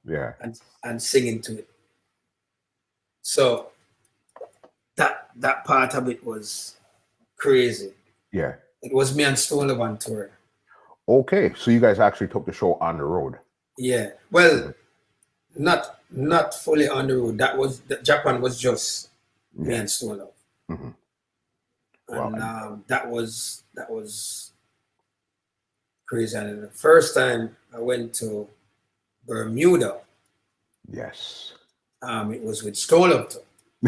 [SPEAKER 1] Yeah.
[SPEAKER 2] And singing to it. So that part of it was crazy.
[SPEAKER 1] Yeah.
[SPEAKER 2] It was me and Stone Love on tour.
[SPEAKER 1] Okay. So you guys actually took the show on the road.
[SPEAKER 2] Yeah. Well, not fully on the road. Japan was just me and Stone Love.
[SPEAKER 1] Mm-hmm.
[SPEAKER 2] And that was crazy. And the first time I went to Bermuda.
[SPEAKER 1] Yes.
[SPEAKER 2] It was with Stone Love too.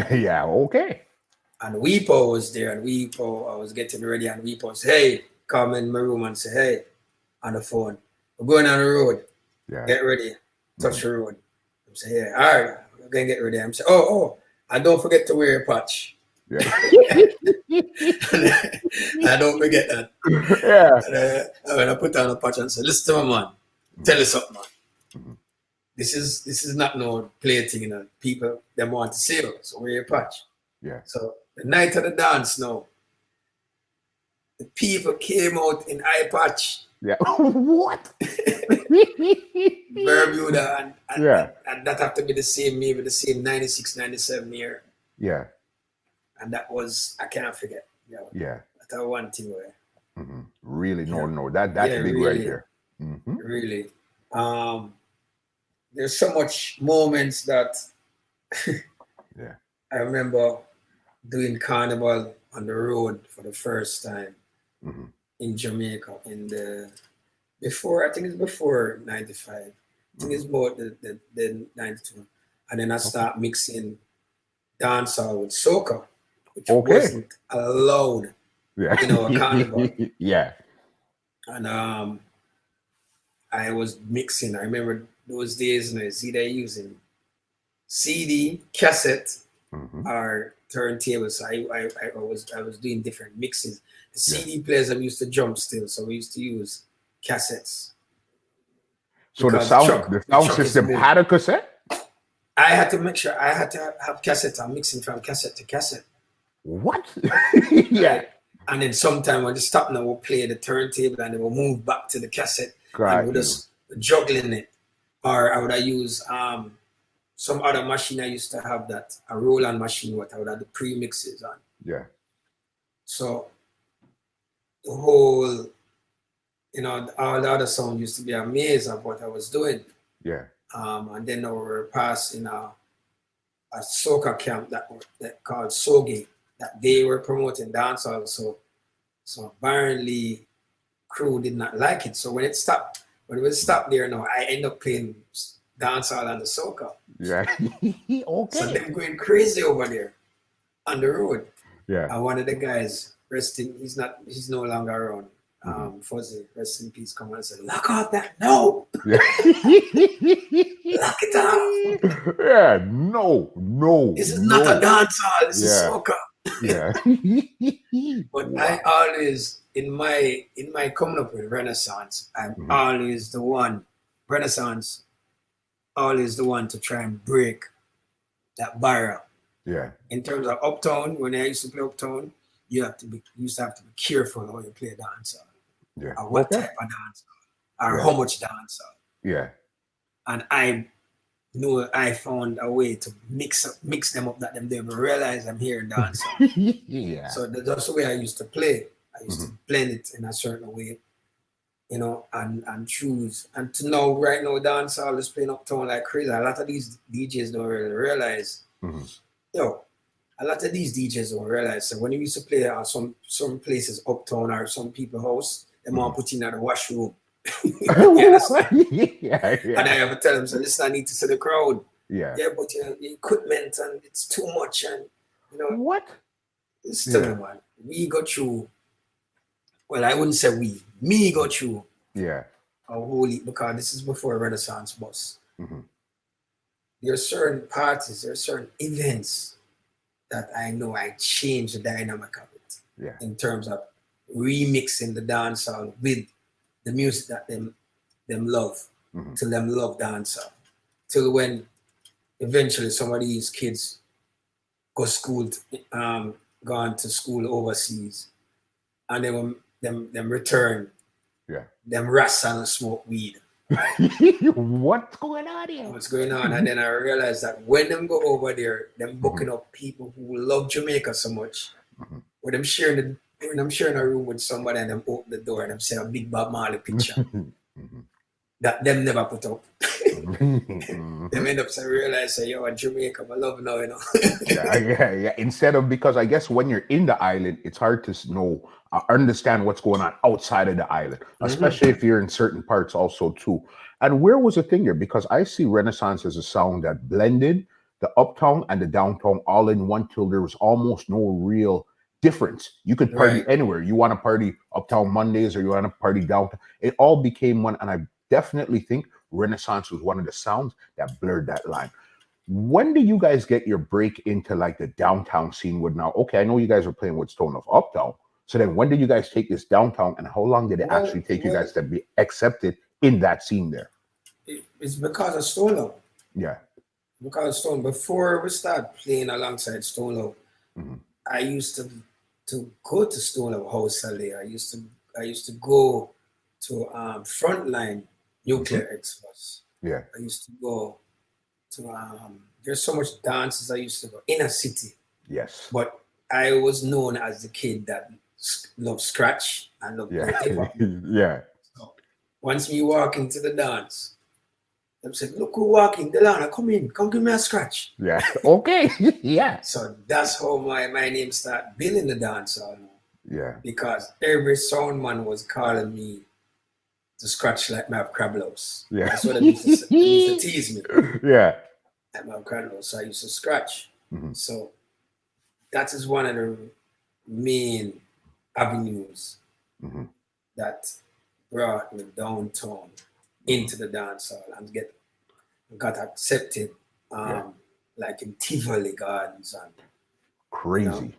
[SPEAKER 1] Yeah, okay.
[SPEAKER 2] And Weepo was there, and I was getting ready, and Weepo said, hey, come in my room and say, hey, on the phone. We're going on the road.
[SPEAKER 1] Yeah.
[SPEAKER 2] Get ready. Touch the road. I'm saying, yeah, all right, we're going to get ready. I'm saying, oh, and don't forget to wear your patch.
[SPEAKER 1] Yeah.
[SPEAKER 2] I don't forget that.
[SPEAKER 1] Yeah.
[SPEAKER 2] And when I put on a patch and say, listen to me, man, tell you something, man.
[SPEAKER 1] Mm-hmm.
[SPEAKER 2] This is not no play thing, you know. People, they want to save it, so wear your patch.
[SPEAKER 1] Yeah.
[SPEAKER 2] So the night of the dance now, the people came out in eye patch.
[SPEAKER 1] Yeah. What?
[SPEAKER 2] Bermuda and that have to be the same 96, 97 year.
[SPEAKER 1] Yeah.
[SPEAKER 2] And that was, I can't forget.
[SPEAKER 1] Yeah.
[SPEAKER 2] That's one thing where.
[SPEAKER 1] Mm-hmm. Really? No. That's big
[SPEAKER 2] really,
[SPEAKER 1] right there. Mm-hmm.
[SPEAKER 2] Really. There's so much moments that I remember doing Carnival on the road for the first time in Jamaica before 95. I think it's about the 92. And then I start mixing dancehall with soca, which wasn't allowed in our Carnival.
[SPEAKER 1] Yeah.
[SPEAKER 2] And I was mixing. I remember those days when I was either using CD, cassette, or turntable. So I was doing different mixes. The CD players I used to jump still, so we used to use cassettes.
[SPEAKER 1] So the sound system had a cassette?
[SPEAKER 2] I had to make sure I had to have cassette. I'm mixing from cassette to cassette.
[SPEAKER 1] What? Yeah.
[SPEAKER 2] And then sometime when the stop now, we'll play the turntable and then we'll move back to the cassette. And we'll just juggling it. Or I would use some other machine I used to have that a Roland machine what I would have the premixes on.
[SPEAKER 1] Yeah.
[SPEAKER 2] So the whole, you know, all the other sound used to be amazed at what I was doing.
[SPEAKER 1] Yeah.
[SPEAKER 2] And then we were passing a soca camp that called Sogi that they were promoting dancehall. So apparently crew did not like it. So when it stopped there now, I end up playing dancehall and the soca.
[SPEAKER 1] Yeah. Okay.
[SPEAKER 2] So they're going crazy over there on the road.
[SPEAKER 1] Yeah.
[SPEAKER 2] And one of the guys resting, he's no longer around. Fuzzy, rest in peace, come on and said, lock off that. No.
[SPEAKER 1] Yeah.
[SPEAKER 2] Lock it off.
[SPEAKER 1] Yeah. No.
[SPEAKER 2] This is not a dancehall, this is soca.
[SPEAKER 1] Yeah.
[SPEAKER 2] But I always, in my coming up with Renaissance, I'm always the one, Renaissance, always the one to try and break that barrier.
[SPEAKER 1] Yeah.
[SPEAKER 2] In terms of Uptown, when I used to play Uptown, you used to have to be careful how you play dancehall.
[SPEAKER 1] Yeah.
[SPEAKER 2] Or what type of dancehall, or how much dancehall.
[SPEAKER 1] Yeah.
[SPEAKER 2] And I knew I found a way to mix them up that them they will realize I'm hearing dancehall.
[SPEAKER 1] Yeah.
[SPEAKER 2] So that's the way I used to play. I used to blend it in a certain way, you know, and choose. And to know right now dancehall is playing Uptown like crazy. A lot of these DJs don't really realize. A lot of these DJs don't realize. So when you used to play at some places Uptown or some people's house, they might put in at the washroom.
[SPEAKER 1] Yeah.
[SPEAKER 2] And I ever tell them, so listen, I need to see the crowd.
[SPEAKER 1] Yeah.
[SPEAKER 2] Yeah, but your equipment and it's too much, and you know
[SPEAKER 1] what?
[SPEAKER 2] Still, man, we go through. Well, I wouldn't say we. Me go through.
[SPEAKER 1] Yeah.
[SPEAKER 2] A whole heap, because this is before Renaissance bus. There are certain parties, there are certain events that I know I change the dynamic of it.
[SPEAKER 1] Yeah.
[SPEAKER 2] In terms of remixing the dancehall with the music that them love, till them love dancehall. Till when eventually some of these kids gone to school overseas, and then when them return, them rats and smoke weed.
[SPEAKER 1] What's going on here?
[SPEAKER 2] What's going on? And then I realized that when them go over there, them booking up people who love Jamaica so much, when them sharing a room with somebody and them open the door and them say a big Bob Marley picture that them never put up. Them end up realize, yo, in Jamaica, I love now, you know.
[SPEAKER 1] Yeah. Instead of, because I guess when you're in the island, it's hard to know, understand what's going on outside of the island, especially if you're in certain parts also too. And where was the thing here? Because I see Renaissance as a sound that blended the Uptown and the downtown all in one till there was almost no real difference. You could party anywhere. You want to party Uptown Mondays or you want to party downtown. It all became one. And I definitely think Renaissance was one of the sounds that blurred that line. When do you guys get your break into like the downtown scene with now? Okay, I know you guys are playing with Stone of Uptown. So then when did you guys take this downtown, and how long did it actually take you guys to be accepted in that scene there?
[SPEAKER 2] It's because of Stone Love.
[SPEAKER 1] Yeah.
[SPEAKER 2] Because of Stone. Before we start playing alongside Stone Love, I used to go to Stone Love House Sunday. I used to go to Frontline Nuclear Express.
[SPEAKER 1] Yeah.
[SPEAKER 2] I used to go to there's so much dances I used to go inner city.
[SPEAKER 1] Yes.
[SPEAKER 2] But I was known as the kid that loved scratch and loved hip hop.
[SPEAKER 1] Yeah.
[SPEAKER 2] So once we walk into the dance, they said, "Look who walking, Delano, come in, come give me a scratch."
[SPEAKER 1] Yeah. Okay. Yeah.
[SPEAKER 2] So that's how my name started building the dance hall.
[SPEAKER 1] Yeah.
[SPEAKER 2] Because every sound man was calling me to scratch like my crab loaves.
[SPEAKER 1] Yeah.
[SPEAKER 2] That's what they used to tease me.
[SPEAKER 1] Yeah.
[SPEAKER 2] Like my crab loaves. So I used to scratch. So that is one of the main avenues that brought me downtown into the dance hall and got accepted like in Tivoli Gardens and
[SPEAKER 1] crazy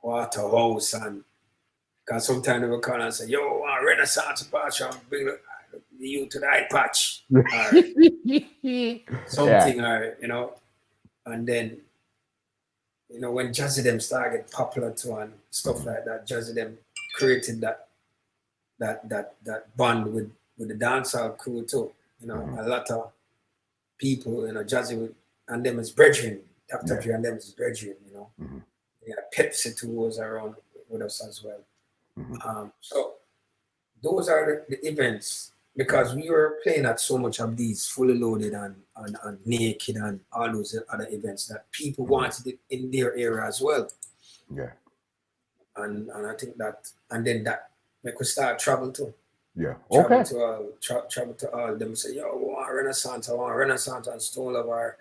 [SPEAKER 2] Waterhouse, and because sometimes they will call and say, "Yo, Renaissance patch, I'm bring you to the eye patch." Something, or you know, and then you know when Jazzy them started popular too and stuff like that, Jazzy them created that bond with the dancehall crew too. You know, a lot of people, you know, Jazzy would and them is brethren. Dr. Dre and them is brethren, you know.
[SPEAKER 1] Mm-hmm.
[SPEAKER 2] Yeah, Pepsi too was around with us as well.
[SPEAKER 1] Mm-hmm.
[SPEAKER 2] So those are the events, because we were playing at so much of these Fully Loaded and Naked and all those other events that people wanted it in their area as well.
[SPEAKER 1] Yeah.
[SPEAKER 2] And I think that, and then that make we start travel too.
[SPEAKER 1] Yeah.
[SPEAKER 2] Travel
[SPEAKER 1] Okay.
[SPEAKER 2] to all, travel to all. Them say, yo, we want Renaissance, I want Renaissance and Stone of our,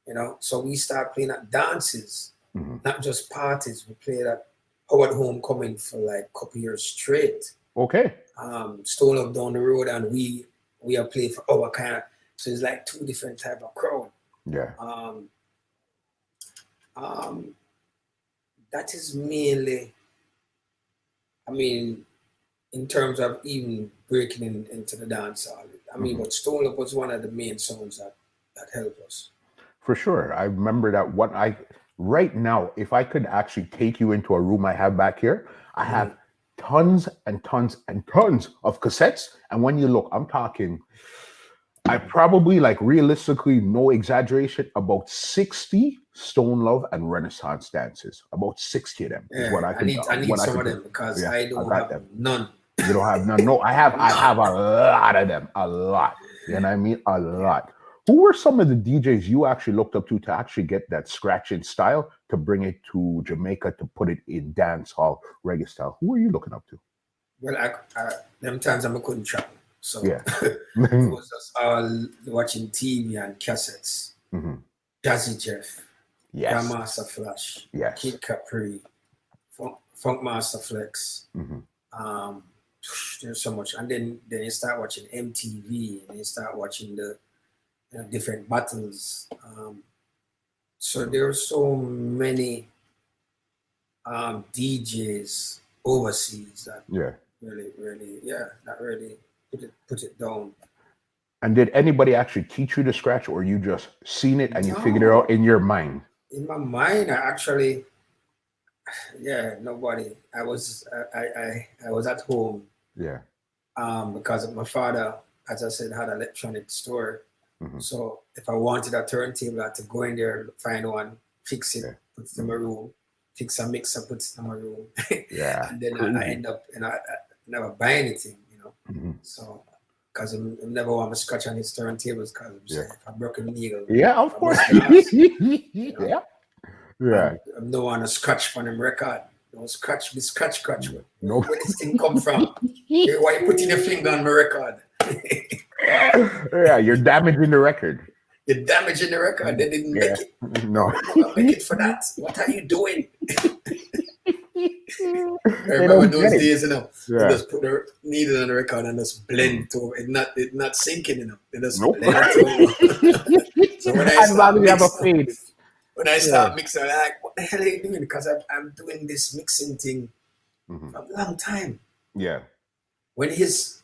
[SPEAKER 2] you know. So we start playing at dances, not just parties. We played at Howard Homecoming for like a couple years straight.
[SPEAKER 1] Okay.
[SPEAKER 2] Stone Love down the road, and we are playing for our kind of, so it's like two different type of crowd.
[SPEAKER 1] Yeah.
[SPEAKER 2] That is mainly, I mean, in terms of even breaking into the dance hall. I mean, but Stone Love was one of the main songs that helped us.
[SPEAKER 1] For sure. I remember that right now, if I could actually take you into a room I have back here, I have tons and tons and tons of cassettes. And when you look, I'm talking, I probably, like, realistically, no exaggeration, about 60 Stone Love and Renaissance dances. About 60 of them is what I can.
[SPEAKER 2] I need some of them, because I don't have them. None.
[SPEAKER 1] You don't have none? No, I have a lot of them. A lot. You know what I mean? A lot. Who were some of the DJs you actually looked up to actually get that scratching style to bring it to Jamaica, to put it in dance hall reggae style? Who are you looking up to?
[SPEAKER 2] Well, I them times I couldn't travel, so
[SPEAKER 1] yeah,
[SPEAKER 2] it was just all watching TV and cassettes. Jazzy Jeff, Grandmaster Flash, Kid Capri, Funk Master Flex. There's so much, and then you start watching MTV, and you start watching the different battles. So there are so many DJs overseas that really put it down.
[SPEAKER 1] And did anybody actually teach you to scratch, or you just seen it and you figured it out in your mind?
[SPEAKER 2] In my mind, I actually, nobody. I was at home.
[SPEAKER 1] Yeah.
[SPEAKER 2] Because my father, as I said, had an electronic store. So if I wanted a turntable, I had to go in there, find one, fix it, put it in my room, fix a mixer, put it in my room. And then I end up, and I never buy anything, you know. So, because I never want to scratch on his turntables, because if I broke a needle.
[SPEAKER 1] Yeah, of course.
[SPEAKER 2] I don't want to scratch on him record. Don't scratch.
[SPEAKER 1] No.
[SPEAKER 2] Where this thing come from? Why you putting your finger on my record?
[SPEAKER 1] You're damaging the record.
[SPEAKER 2] You're damaging the record. They didn't make it.
[SPEAKER 1] No.
[SPEAKER 2] Make it for that. What are you doing? I remember those days, you know. You just put the needle on the record and just blend to it. It's not sinking, you know. It just blend it. So when I start mixing, I'm like, what the hell are you doing? Because I'm doing this mixing thing for a long time.
[SPEAKER 1] Yeah.
[SPEAKER 2] When his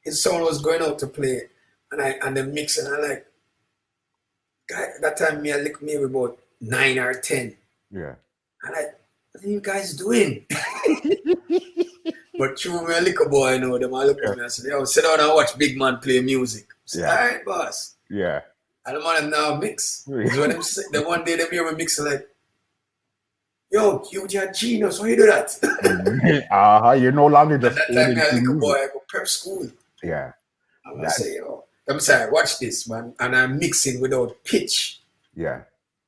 [SPEAKER 2] son was going out to play, and then mixing, I like, guy, that time I look maybe about 9 or 10.
[SPEAKER 1] Yeah.
[SPEAKER 2] And what are you guys doing? But through me a little boy, you know, them all look at me and say, yo, sit down and watch big man play music. Say, all right, boss.
[SPEAKER 1] Yeah.
[SPEAKER 2] I don't want them now mix. So when the one day they hear me mix, like, yo, you're a genius, why you do that?
[SPEAKER 1] You're no longer just.
[SPEAKER 2] At that time, I little boy, I go prep school.
[SPEAKER 1] Yeah.
[SPEAKER 2] I'm gonna say, I'm sorry, watch this, man. And I'm mixing without pitch.
[SPEAKER 1] Yeah.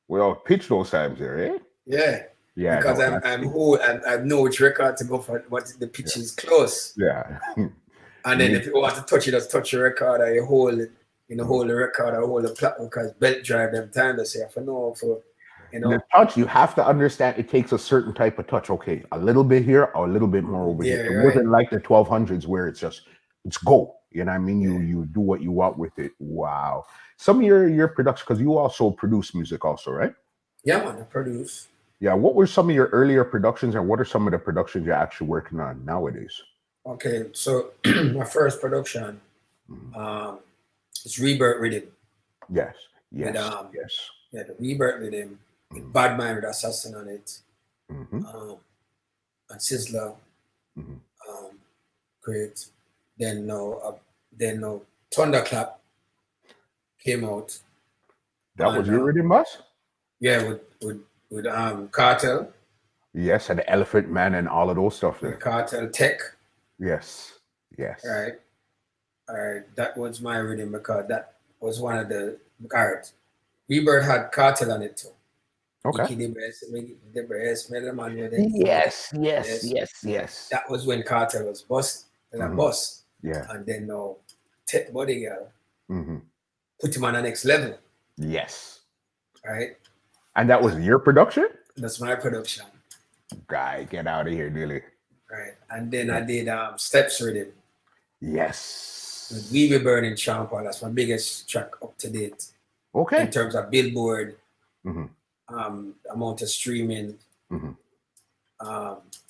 [SPEAKER 1] Without pitch those times there, eh?
[SPEAKER 2] Yeah.
[SPEAKER 1] Yeah.
[SPEAKER 2] Because I'm whole and I know which record to go for, but the pitch is close.
[SPEAKER 1] Yeah.
[SPEAKER 2] And then if you want to touch it, just touch the record, or you hold it, hold the record, or hold the platform, because belt drive them time to say,
[SPEAKER 1] The touch, you have to understand, it takes a certain type of touch. Okay, a little bit here or a little bit more over here. It wasn't like the 1200s where it's go. You know what I mean? You do what you want with it. Wow. Some of your production, because you also produce music also, right?
[SPEAKER 2] Yeah, man, I produce.
[SPEAKER 1] Yeah, what were some of your earlier productions, and what are some of the productions you're actually working on nowadays?
[SPEAKER 2] Okay, so my first production, it's Rebirth Rhythm.
[SPEAKER 1] Yes.
[SPEAKER 2] Yeah, the Rebirth Rhythm. Bad Mind with Assassin on it. And Sizzler. Great. Then Thunderclap came out.
[SPEAKER 1] That was your rhythm boss?
[SPEAKER 2] Yeah, with Kartel.
[SPEAKER 1] Yes, and the Elephant Man and all of those stuff there.
[SPEAKER 2] Kartel Tech.
[SPEAKER 1] Yes. Yes.
[SPEAKER 2] All right. That was my rhythm because that was one of the cards. Rebirth had Kartel on it too.
[SPEAKER 1] Okay. Yes.
[SPEAKER 2] That was when Kartel was boss. Boss.
[SPEAKER 1] Yeah.
[SPEAKER 2] And then Tech Body Girl.
[SPEAKER 1] Mm-hmm.
[SPEAKER 2] Put him on the next level.
[SPEAKER 1] Yes.
[SPEAKER 2] Right.
[SPEAKER 1] And that was your production?
[SPEAKER 2] That's my production.
[SPEAKER 1] Guy, get out of here, Dilly.
[SPEAKER 2] Right. And then I did Steps Rhythm.
[SPEAKER 1] Yes.
[SPEAKER 2] With We Be Burning Champa. That's my biggest track up to date.
[SPEAKER 1] Okay.
[SPEAKER 2] In terms of Billboard,
[SPEAKER 1] mm-hmm.
[SPEAKER 2] Amount of streaming.
[SPEAKER 1] Mm-hmm.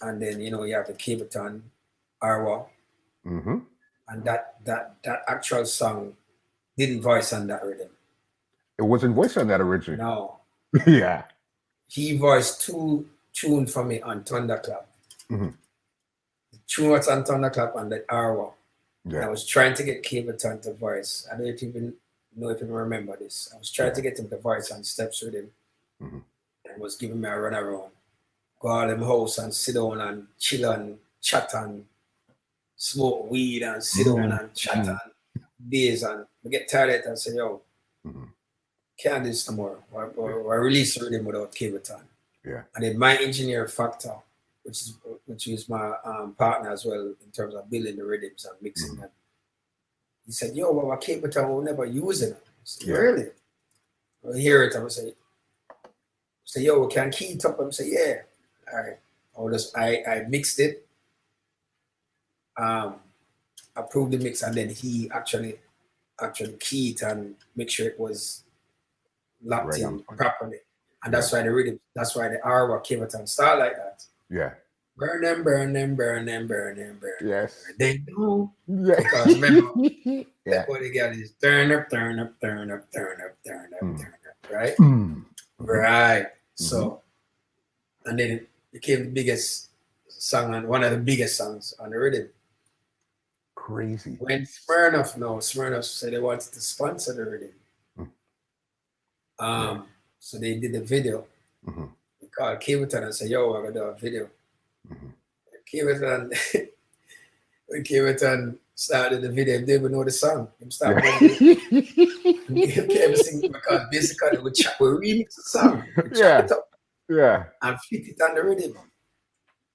[SPEAKER 2] And then you have the Capeton, Arwa.
[SPEAKER 1] Mm-hmm.
[SPEAKER 2] And that actual song didn't voice on that rhythm.
[SPEAKER 1] It wasn't voiced on that originally.
[SPEAKER 2] No.
[SPEAKER 1] Yeah.
[SPEAKER 2] He voiced 2 tunes for me on Thunderclap.
[SPEAKER 1] Mm-hmm.
[SPEAKER 2] The tune was on Thunderclap and the Arwa.
[SPEAKER 1] Yeah.
[SPEAKER 2] And I was trying to get Capeton to voice. I don't even know if you remember this. I was trying to get him to voice on Steps Rhythm.
[SPEAKER 1] Mm-hmm.
[SPEAKER 2] And was giving me a run around. Go out of the house and sit down and chill and chat and smoke weed and sit down and chat and days and I get tired of it and say, yo, can't do this no more. Or release the rhythm without Capeton.
[SPEAKER 1] Yeah.
[SPEAKER 2] And then my engineer Factor, which is my partner as well in terms of building the rhythms and mixing them. He said, yo, well, Capeton will never use it. I said, really? I hear it, I would say, yo, we can key it up. I say, yeah. All right. I mixed it. Approved the mix, and then he actually keyed and make sure it was locked in properly. And that's why the rhythm, that's why the Arwa Capeton start like that.
[SPEAKER 1] Yeah.
[SPEAKER 2] Burn them, burn them, burn them, burn them, burn.
[SPEAKER 1] Yes.
[SPEAKER 2] They know.
[SPEAKER 1] Yeah.
[SPEAKER 2] Because remember, that what they got is turn up, turn up, turn up, turn up, turn up, turn up. Right? Right. So, and then it became the biggest song and one of the biggest songs on the rhythm.
[SPEAKER 1] Crazy.
[SPEAKER 2] When Smirnoff said they wanted to sponsor the rhythm. So they did the video. They called Capeton and said, yo, we're gonna do a video. When Capeton started the video, they didn't even know the song. He started singing because basically we remix the song. We chop it up.
[SPEAKER 1] Yeah.
[SPEAKER 2] And fit it on the rhythm.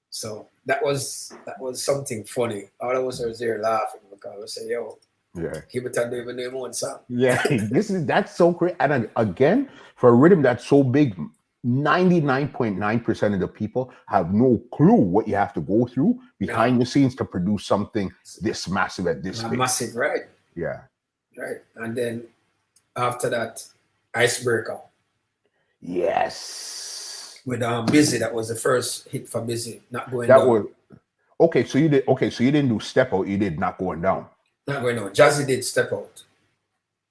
[SPEAKER 2] So that was something funny. All of us are there laughing because we say, yo, Capeton don't even know one song.
[SPEAKER 1] Yeah, that's so great. And again, for a rhythm that's so big, 99.9% of the people have no clue what you have to go through behind the scenes to produce something this massive at this big.
[SPEAKER 2] Massive, right?
[SPEAKER 1] Yeah.
[SPEAKER 2] Right. And then after that, Icebreaker.
[SPEAKER 1] Yes.
[SPEAKER 2] With Busy, that was the first hit for Busy, not going
[SPEAKER 1] that
[SPEAKER 2] down.
[SPEAKER 1] Was okay. So you didn't do Step Out. You did Not Going Down.
[SPEAKER 2] Not going down. Jazzy did Step Out.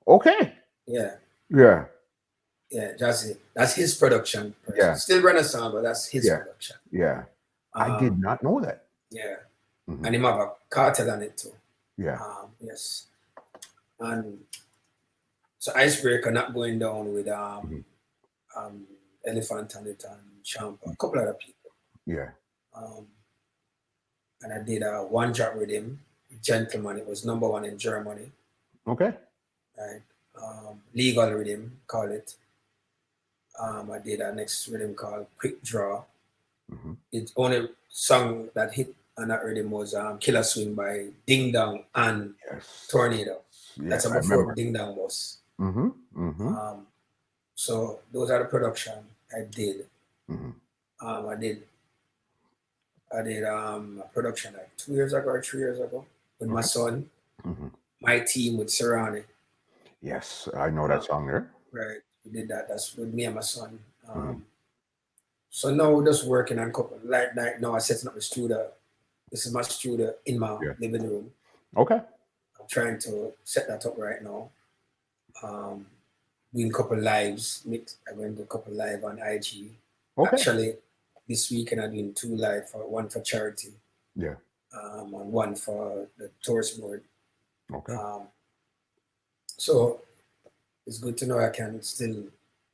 [SPEAKER 1] Okay.
[SPEAKER 2] Yeah.
[SPEAKER 1] Yeah.
[SPEAKER 2] Yeah, Jazzy. That's his production.
[SPEAKER 1] Yeah.
[SPEAKER 2] Still Renaissance, but that's his production.
[SPEAKER 1] Yeah. I did not know that.
[SPEAKER 2] Yeah. And him have a Kartel on it too.
[SPEAKER 1] Yeah.
[SPEAKER 2] Yes. And so Icebreaker Not Going Down with Elephant on it and Champa, a couple other people.
[SPEAKER 1] Yeah.
[SPEAKER 2] And I did a one drop with him, Gentleman. It was #1 in Germany.
[SPEAKER 1] Okay.
[SPEAKER 2] Right. Legal Rhythm, call it. I did a next rhythm called Quick Draw. It's only song that hit on that rhythm was Killer Swing by Ding Dong and Tornado. That's before Ding Dong was. So those are the production I did. I did a production like 2 years ago or 3 years ago with my son. My team with Serrani.
[SPEAKER 1] Yes, I know that song there.
[SPEAKER 2] Right, we did that. That's with me and my son. So now we're just working on a couple. Like now, I'm setting up the studio. This is my studio in my living room.
[SPEAKER 1] Okay.
[SPEAKER 2] I'm trying to set that up right now. Doing a couple lives. I'm going to do a couple live on IG. Okay. Actually, this weekend I'm doing 2 live, one for charity.
[SPEAKER 1] Yeah.
[SPEAKER 2] And one for the tourist board.
[SPEAKER 1] Okay.
[SPEAKER 2] So it's good to know I can still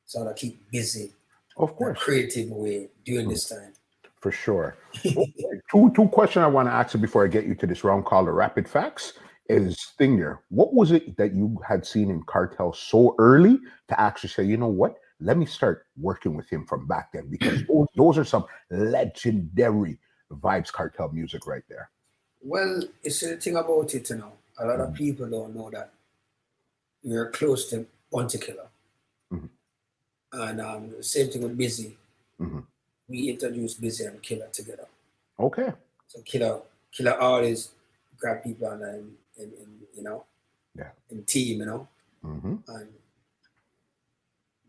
[SPEAKER 2] sort of keep busy
[SPEAKER 1] Of
[SPEAKER 2] in a
[SPEAKER 1] course.
[SPEAKER 2] creative way during this time.
[SPEAKER 1] For sure. Okay. Two questions I want to ask you before I get you to this round called the rapid facts is thing there. What was it that you had seen in Kartel so early to actually say, you know what? Let me start working with him from back then because those are some legendary Vybz Kartel music right there.
[SPEAKER 2] Well, you see the thing about it, a lot of people don't know that we're close to Bounty Killer. And same thing with Busy. We introduced Busy and Killer together.
[SPEAKER 1] Okay.
[SPEAKER 2] So Killer always grab people on in in team, and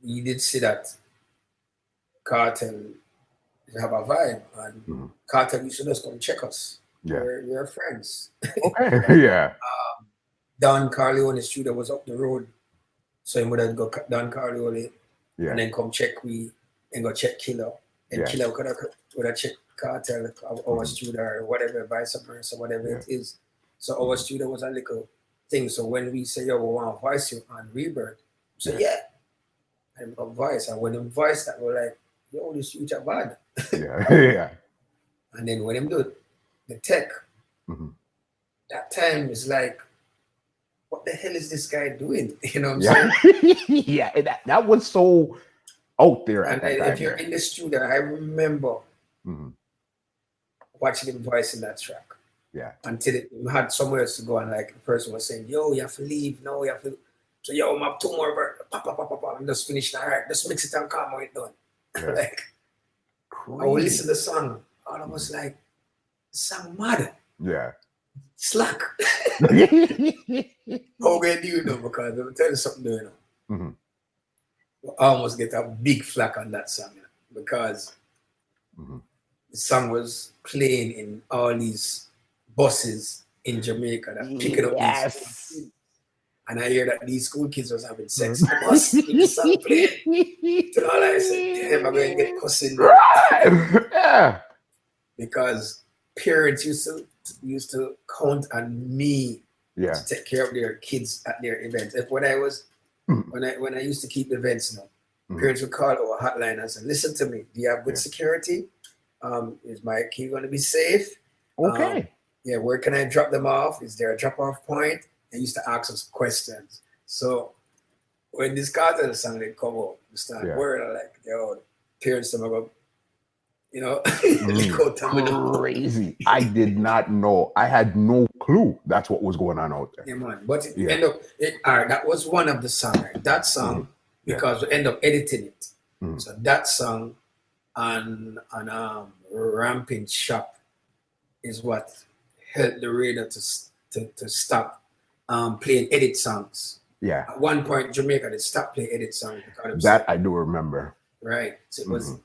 [SPEAKER 2] we did see that Kartel have a vibe, and Kartel used to just come check us.
[SPEAKER 1] Yeah.
[SPEAKER 2] We're friends.
[SPEAKER 1] Okay. Yeah.
[SPEAKER 2] Don Corleone's studio was up the road, so he would have go Don Corleone, and then come check we and go check Killer, and Killer would have check Kartel our studio or whatever, vice versa, whatever it is. So our studio was a little thing. So when we say, yo, we want to voice you on Rebirth, so and a voice, and when them voice that, we're like, yo, this you are bad.
[SPEAKER 1] Yeah.
[SPEAKER 2] And then when them do the tech, that time is like, what the hell is this guy doing? You know what I'm saying?
[SPEAKER 1] Yeah, that was so out there at
[SPEAKER 2] And
[SPEAKER 1] that time.
[SPEAKER 2] if you're in the studio, I remember watching him voice in that track.
[SPEAKER 1] Yeah.
[SPEAKER 2] Until it had somewhere else to go, and like the person was saying, yo, you have to leave. No, you have to. So, yo, I'm up 2 more verses. I'm just finishing. All right, just mix it and calm when it's done.
[SPEAKER 1] Yeah.
[SPEAKER 2] Like, I would listen to the song. All of us like, song mad.
[SPEAKER 1] Yeah.
[SPEAKER 2] Slack. How can you know? Because I'm tell you something, I almost get a big flack on that song, because the song was playing in all these buses in Jamaica that picking up these school kids. And I hear that these school kids was having sex in the bus with the song playing. So all I said, damn, I'm going to get cussing.
[SPEAKER 1] Yeah.
[SPEAKER 2] Because parents used to count on me to take care of their kids at their events. When I used to keep events, parents would call our hotline and say, listen to me, do you have good security? Is my kid going to be safe?
[SPEAKER 1] Okay.
[SPEAKER 2] Where can I drop them off? Is there a drop-off point? They used to ask us questions. So when this Kartel song they come out, we start worrying like, yo, parents them about,
[SPEAKER 1] crazy. I did not know. I had no clue that's what was going on out there.
[SPEAKER 2] Yeah, man. But it ended up, that was one of the songs. Right? That song, because we end up editing it. So that song on Ramping Shop is what helped the radio to stop playing edit songs.
[SPEAKER 1] Yeah.
[SPEAKER 2] At one point, Jamaica, they stopped playing edit songs.
[SPEAKER 1] That I do remember.
[SPEAKER 2] Right. So it was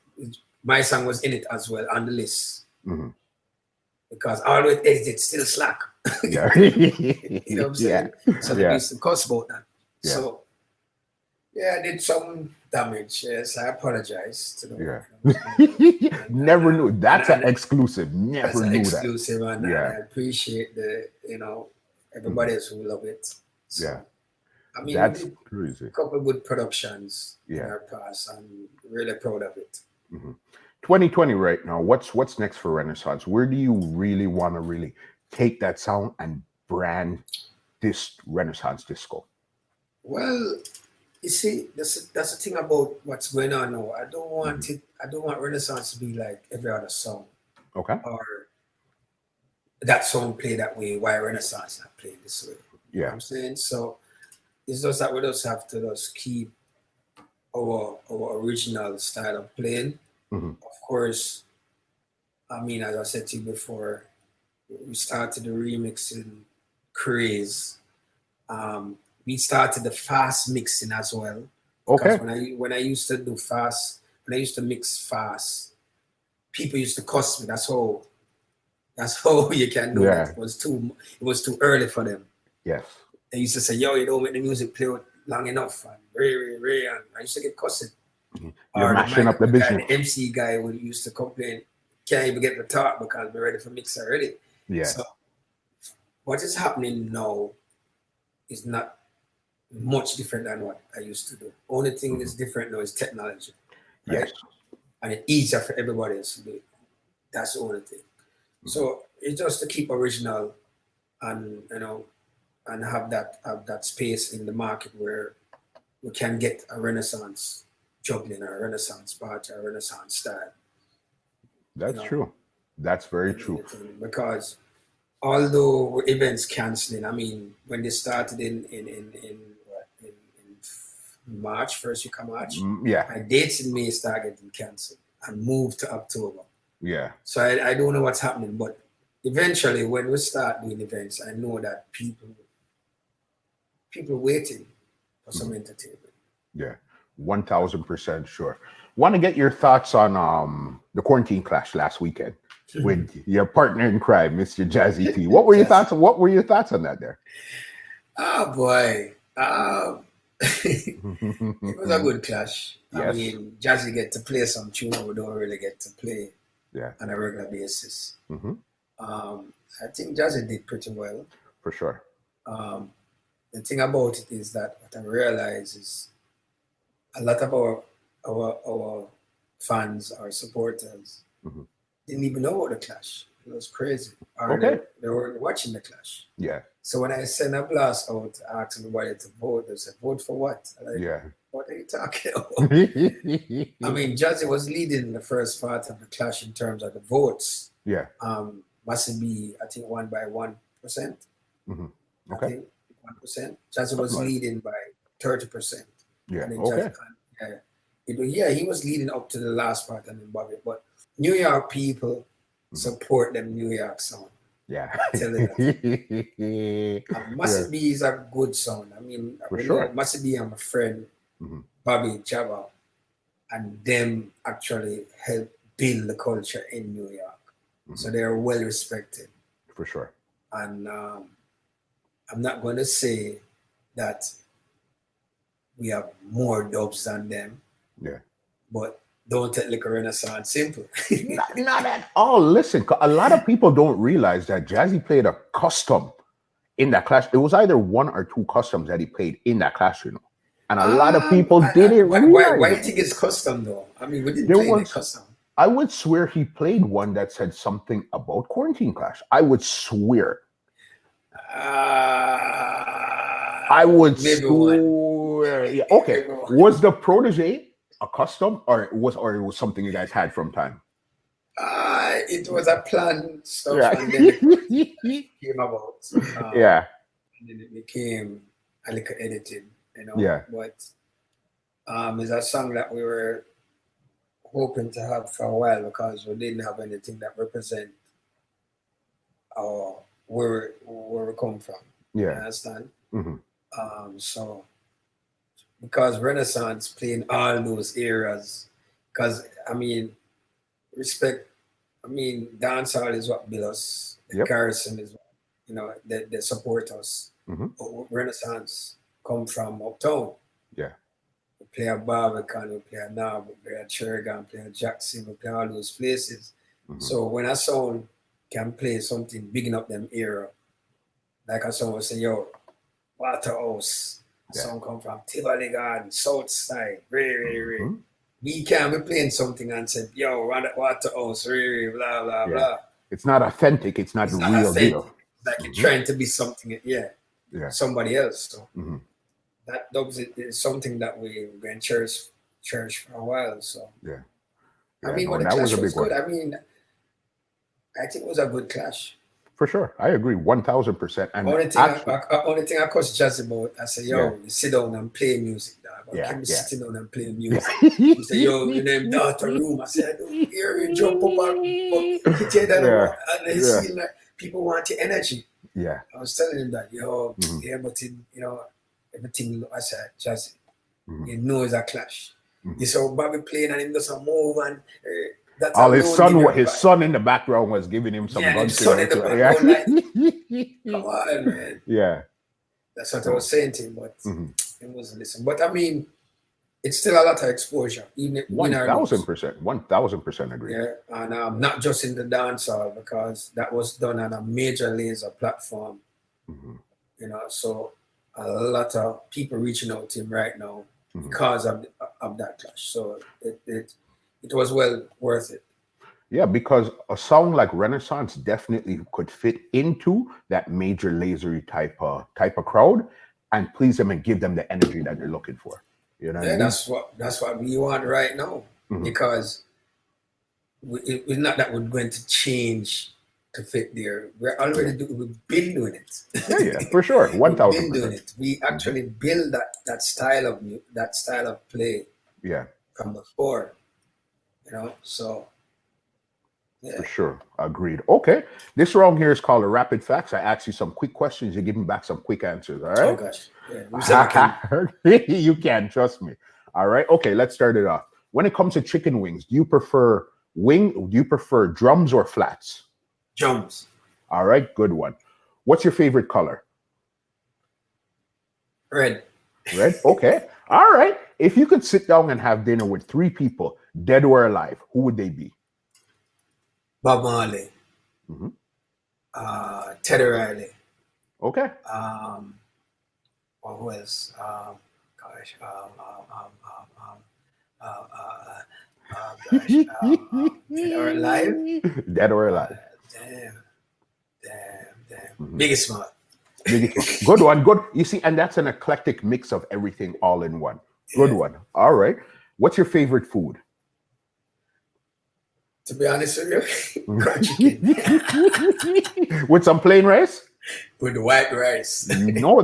[SPEAKER 2] my song was in it as well on the list. Because all the way edited still slack.
[SPEAKER 1] Yeah.
[SPEAKER 2] You know what I'm saying? So they used to cuss about that.
[SPEAKER 1] Yeah.
[SPEAKER 2] So I did some damage. Yes, I apologize to them.
[SPEAKER 1] Never knew. That's an exclusive. Never knew
[SPEAKER 2] exclusive,
[SPEAKER 1] that.
[SPEAKER 2] And I appreciate the everybody else who love it. So, I mean,
[SPEAKER 1] that's crazy.
[SPEAKER 2] A couple of good productions in our past. I'm really proud of it.
[SPEAKER 1] 2020 right now. What's next for Renaissance? Where do you really want to really take that sound and brand this Renaissance disco?
[SPEAKER 2] Well, you see, that's the thing about what's going on now. I don't want it. I don't want Renaissance to be like every other song.
[SPEAKER 1] Okay.
[SPEAKER 2] Or that song play that way. Why Renaissance not play this way? You know what I'm saying? So it's just that we just have to just keep our original style of playing. Of course, I mean, as I said to you before, we started the remixing craze. We started the fast mixing as well.
[SPEAKER 1] Okay.
[SPEAKER 2] When I used to do fast, when I used to mix fast, people used to cuss me. That's how you can do it. It was too early for them.
[SPEAKER 1] Yes.
[SPEAKER 2] They used to say, yo, you don't make the music play long enough. And and I used to get cussing.
[SPEAKER 1] You're mashing up the business.
[SPEAKER 2] The MC guy would used to complain, can't even get the talk because we're ready for mix already. Yeah. So what is happening now is not much different than what I used to do. Only thing that's different now is technology, right?
[SPEAKER 1] Yes.
[SPEAKER 2] And it's easier for everybody else to do it. That's the only thing. So it's just to keep original, and and have that space in the market where we can get a Renaissance juggling, or a Renaissance party, or a Renaissance style.
[SPEAKER 1] That's true. That's very true.
[SPEAKER 2] Because although events canceling, I mean, when they started in March, first week of March,
[SPEAKER 1] yeah,
[SPEAKER 2] my dates in May started getting canceled and moved to October.
[SPEAKER 1] Yeah.
[SPEAKER 2] So I don't know what's happening, but eventually when we start doing events, I know that people waiting for some entertainment.
[SPEAKER 1] Yeah, 1000% sure. Want to get your thoughts on the quarantine clash last weekend with your partner in crime, Mr. Jazzy T. What were your thoughts? What were your thoughts on that there?
[SPEAKER 2] Oh boy, it was a good clash. Yes. I mean, Jazzy get to play some tune we don't really get to play on a regular basis. I think Jazzy did pretty well.
[SPEAKER 1] For sure.
[SPEAKER 2] The thing about it is that what I realize is a lot of our fans, our supporters, didn't even know about the clash. It was crazy. Or they weren't watching the clash.
[SPEAKER 1] Yeah.
[SPEAKER 2] So when I send a blast out to ask everybody to vote, they said, vote for what?
[SPEAKER 1] Like,
[SPEAKER 2] what are you talking about? I mean, Jazzy was leading the first part of the clash in terms of the votes.
[SPEAKER 1] Yeah.
[SPEAKER 2] Must be, I think, won by 1%.
[SPEAKER 1] Okay.
[SPEAKER 2] I think 1%. Jazzy was leading by 30%.
[SPEAKER 1] Yeah.
[SPEAKER 2] He was leading up to the last part and then Bobby. But New York people support them New York sound.
[SPEAKER 1] Yeah.
[SPEAKER 2] Massive B is a good sound. I mean,
[SPEAKER 1] for sure.
[SPEAKER 2] Massive B and my friend Bobby Java, and them actually help build the culture in New York. So they are well respected.
[SPEAKER 1] For sure.
[SPEAKER 2] And I'm not going to say that we have more dubs than them.
[SPEAKER 1] Yeah.
[SPEAKER 2] But don't take like a Renaissance simple.
[SPEAKER 1] not at all. Listen, a lot of people don't realize that Jazzy played a custom in that clash. It was either one or two customs that he played in that clash, And a lot of people didn't realize.
[SPEAKER 2] Why do you think it's custom though? I mean, we didn't play the custom.
[SPEAKER 1] I would swear he played one that said something about quarantine clash. I would swear. I would swear. Yeah. Okay. Was the protege a custom, or it was something you guys had from time?
[SPEAKER 2] It was a planned stuff, and then it came about. And then it became a little edited,
[SPEAKER 1] Yeah.
[SPEAKER 2] But it's a song that we were hoping to have for a while because we didn't have anything that represent where we come from.
[SPEAKER 1] Yeah.
[SPEAKER 2] You understand? So because Renaissance playing all those eras, because I mean, dancehall is what built us. The garrison is what, they support us. But Renaissance come from Uptown.
[SPEAKER 1] Yeah.
[SPEAKER 2] We play a Barbican, we play a Knob, we play a Cherrigan, we play a Jackson, we play all those places. So when a sound can play something bigging up them era, like a song will say, yo, Waterhouse, a song come from Tivoli Garden, South Side, we can be playing something and say, yo, run that Waterhouse, blah, blah, blah.
[SPEAKER 1] It's not authentic, it's not the real deal.
[SPEAKER 2] Like you're trying to be something, somebody else. So that dubs is something that we're going to cherish for a while. So I mean, when the clash was good, I mean, I think it was a good clash.
[SPEAKER 1] For sure, I agree 1000%. And
[SPEAKER 2] only thing I cost Jazzy about, I say, yo, you sit down and play music, dog. Can you sit down and play music? He say, yo, you name daughter room. I said, I don't hear you jump up and hit that and they see like people want your energy.
[SPEAKER 1] Yeah,
[SPEAKER 2] I was telling him that, yo, but everything. I said, Jazzy, you know, it's a clash. You saw Bobby playing and he does a move and. That's
[SPEAKER 1] all his son in the background was giving him some guns.
[SPEAKER 2] Son in the background, come on, man.
[SPEAKER 1] Yeah.
[SPEAKER 2] That's what I was saying to him, but he wasn't listening. But I mean, it's still a lot of exposure. Even
[SPEAKER 1] 1000%. 1000% agree.
[SPEAKER 2] Yeah, and not just in the dancehall, because that was done on a major laser platform. So a lot of people reaching out to him right now because of that clash. So it was well worth it.
[SPEAKER 1] Yeah, because a song like Renaissance definitely could fit into that major lasery type of crowd and please them and give them the energy that they're looking for. You know what I mean?
[SPEAKER 2] That's what we want right now. Because it's not that we're going to change to fit there. We're already we've been doing it.
[SPEAKER 1] Yeah, for sure. 1,000%.
[SPEAKER 2] We've been doing it. We actually build that style of play.
[SPEAKER 1] Yeah.
[SPEAKER 2] From before. You know, so yeah.
[SPEAKER 1] For sure. Agreed. Okay. This round here is called a rapid facts. I ask you some quick questions. You give me back some quick answers. All right.
[SPEAKER 2] Oh gosh. Yeah.
[SPEAKER 1] You can trust me. All right. Okay. Let's start it off. When it comes to chicken wings, do you prefer drums or flats?
[SPEAKER 2] Drums.
[SPEAKER 1] All right. Good one. What's your favorite color?
[SPEAKER 2] Red.
[SPEAKER 1] Red. Okay. All right. If you could sit down and have dinner with 3 people, dead or alive, who would they be?
[SPEAKER 2] Bob Marley. Teddy Riley.
[SPEAKER 1] Okay.
[SPEAKER 2] Who else? Dead or alive?
[SPEAKER 1] Dead or alive.
[SPEAKER 2] Damn. Biggest Smart.
[SPEAKER 1] Good one. Good. You see, and that's an eclectic mix of everything all in one. Good one. All right. What's your favorite food?
[SPEAKER 2] To be honest with you, fried chicken.
[SPEAKER 1] With some plain rice?
[SPEAKER 2] With the white rice.
[SPEAKER 1] You know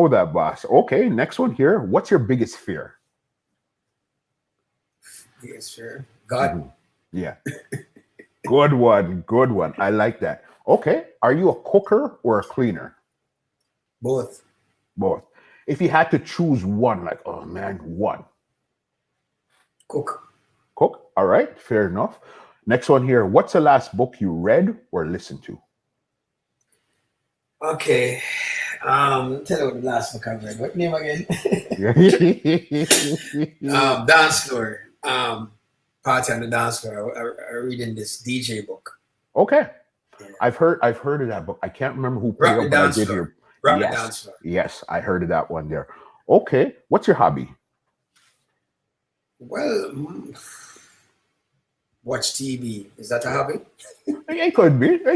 [SPEAKER 1] that, boss. Okay, next one here. What's your biggest fear?
[SPEAKER 2] Biggest fear? God.
[SPEAKER 1] Yeah. Good one. I like that. Okay, are you a cooker or a cleaner?
[SPEAKER 2] Both.
[SPEAKER 1] If you had to choose one, like, oh man, one.
[SPEAKER 2] Cook.
[SPEAKER 1] All right, fair enough. Next one here. What's the last book you read or listened to?
[SPEAKER 2] Okay. Tell you what the last book I read. What name again? Dance floor. Party on the dance floor. I'm reading this DJ book.
[SPEAKER 1] Okay. Yeah. I've heard of that book. I can't remember who put it up, but I did hear. Yes, I heard of that one there. Okay. What's your hobby?
[SPEAKER 2] Well, watch TV. Is that a hobby?
[SPEAKER 1] It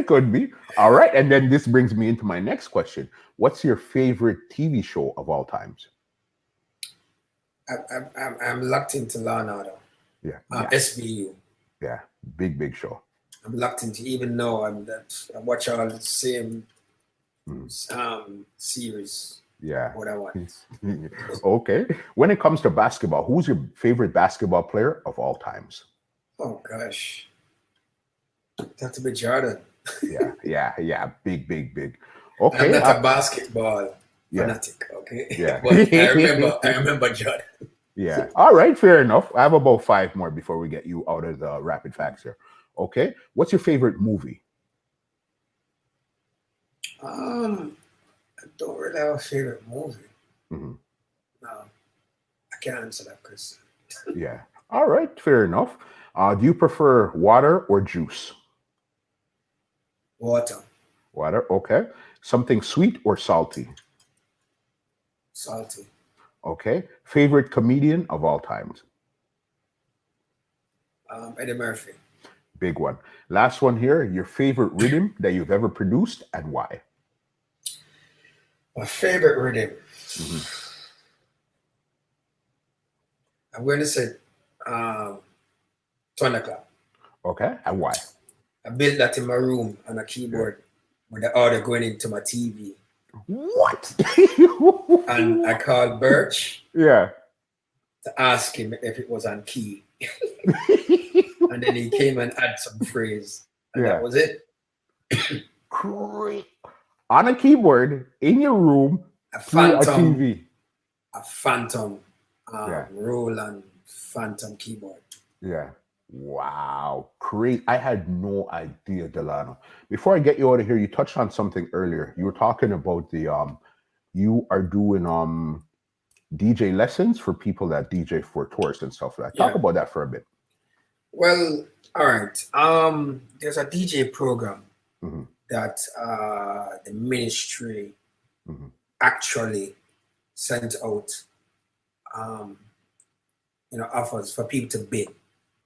[SPEAKER 1] could be. All right. And then this brings me into my next question. What's your favorite TV show of all times?
[SPEAKER 2] I'm locked into Law and Order.
[SPEAKER 1] Yeah.
[SPEAKER 2] SVU.
[SPEAKER 1] Yeah. Big show.
[SPEAKER 2] I'm locked into, even though I watch all the same series.
[SPEAKER 1] Yeah.
[SPEAKER 2] What I want.
[SPEAKER 1] Okay. When it comes to basketball, who's your favorite basketball player of all times?
[SPEAKER 2] Oh gosh. That's a bit Jordan.
[SPEAKER 1] Yeah. Big. Okay.
[SPEAKER 2] I'm not a basketball fanatic, okay?
[SPEAKER 1] Yeah.
[SPEAKER 2] But I remember Jordan.
[SPEAKER 1] Yeah. All right, fair enough. I have about 5 more before we get you out of the rapid facts here. Okay. What's your favorite movie?
[SPEAKER 2] I don't really have a favorite movie. No, I can't answer that question.
[SPEAKER 1] Yeah. All right, fair enough. Do you prefer water or juice?
[SPEAKER 2] Water.
[SPEAKER 1] Okay. Something sweet or salty?
[SPEAKER 2] Salty.
[SPEAKER 1] Okay. Favorite comedian of all times?
[SPEAKER 2] Eddie Murphy.
[SPEAKER 1] Big one. Last one here. Your favorite rhythm that you've ever produced and why?
[SPEAKER 2] My favorite rhythm. I'm going to say Thunderclap.
[SPEAKER 1] Okay. And why?
[SPEAKER 2] I built that in my room on a keyboard with the audio going into my TV.
[SPEAKER 1] What?
[SPEAKER 2] And I called Birch.
[SPEAKER 1] Yeah.
[SPEAKER 2] To ask him if it was on key. And then he came and added some phrase. And that was it.
[SPEAKER 1] Great. On a keyboard in your room,
[SPEAKER 2] a Phantom
[SPEAKER 1] TV.
[SPEAKER 2] A Phantom Roland Phantom keyboard.
[SPEAKER 1] Yeah. Wow. Great. I had no idea, Delano. Before I get you out of here, you touched on something earlier. You were talking about the you are doing DJ lessons for people that DJ for tourists and stuff like that. Talk about that for a bit.
[SPEAKER 2] Well, all right. There's a DJ program that the ministry actually sent out offers for people to bid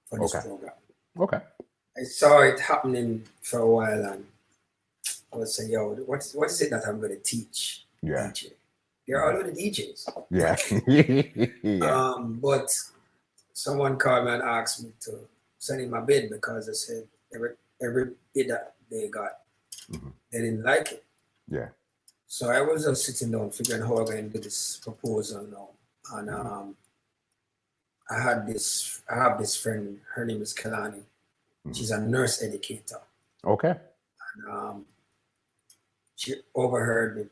[SPEAKER 2] for this program.
[SPEAKER 1] Okay.
[SPEAKER 2] I saw it happening for a while, and I was saying, "Yo, what is it that I'm going to teach DJ? They're already DJs."
[SPEAKER 1] Yeah. Yeah.
[SPEAKER 2] But someone called me and asked me to send in my bid because they said every bid that they got, they didn't like it.
[SPEAKER 1] Yeah.
[SPEAKER 2] So I was just sitting down figuring how I'm going to do this proposal now. And I have this friend, her name is Kelani. She's a nurse educator.
[SPEAKER 1] Okay.
[SPEAKER 2] And she overheard me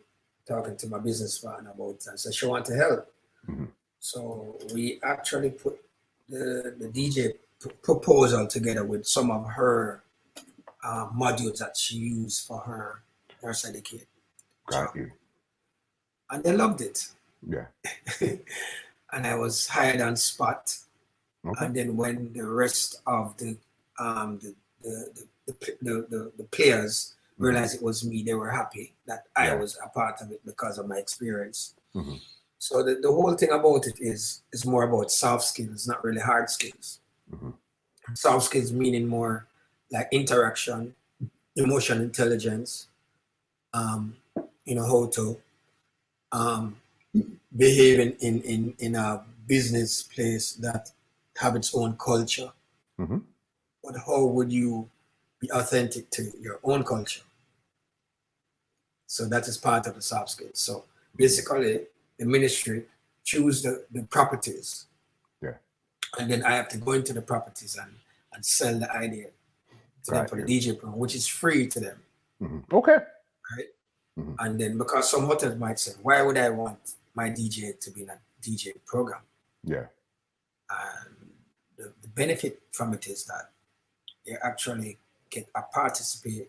[SPEAKER 2] talking to my business partner about it, and so she wanted to help. So we actually put the DJ proposal together with some of her modules that she used for her nurse educate.
[SPEAKER 1] Got you.
[SPEAKER 2] And they loved it.
[SPEAKER 1] Yeah.
[SPEAKER 2] And I was hired on spot. Okay. And then when the rest of the players realized it was me, they were happy that I was a part of it because of my experience. So the whole thing about it is more about soft skills, not really hard skills. Soft skills meaning more like interaction, emotional intelligence, how to behave in a business place that have its own culture. But how would you be authentic to your own culture? So that is part of the soft skills. So basically, the ministry choose the properties. Yeah. And then I have to go into the properties and sell the idea to them for the DJ program, which is free to them.
[SPEAKER 1] Okay.
[SPEAKER 2] Right? And then because some hotels might say, why would I want my DJ to be in a DJ program?
[SPEAKER 1] Yeah.
[SPEAKER 2] And the benefit from it is that they actually get a participation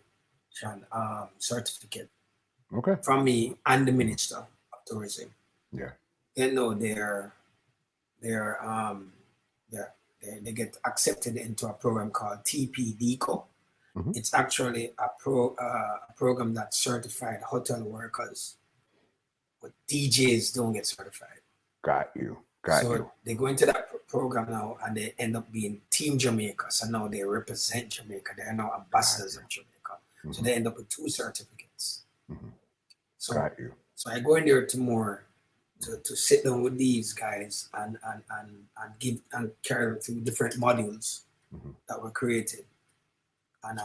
[SPEAKER 2] certificate from me and the Minister of Tourism.
[SPEAKER 1] Yeah.
[SPEAKER 2] They know they get accepted into a program called TPDCO. It's actually a program that certified hotel workers, but DJs don't get certified.
[SPEAKER 1] Got you.
[SPEAKER 2] So they go into that program now, and they end up being Team Jamaica. So now they represent Jamaica. They are now ambassadors of Jamaica. So they end up with 2 certificates. So I go in there to sit down with these guys and give and carry them through different modules that were created. And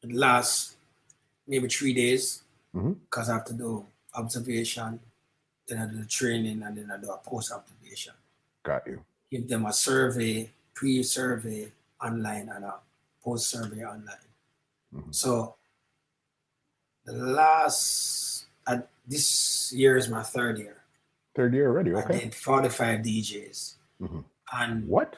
[SPEAKER 2] it lasts maybe 3 days because I have to do observation, then I do the training, and then I do a post-observation.
[SPEAKER 1] Got you.
[SPEAKER 2] Give them a survey, pre-survey online and a post-survey online. So this year is my 3rd year.
[SPEAKER 1] 3rd year already, okay.
[SPEAKER 2] I did 45 DJs. And
[SPEAKER 1] what?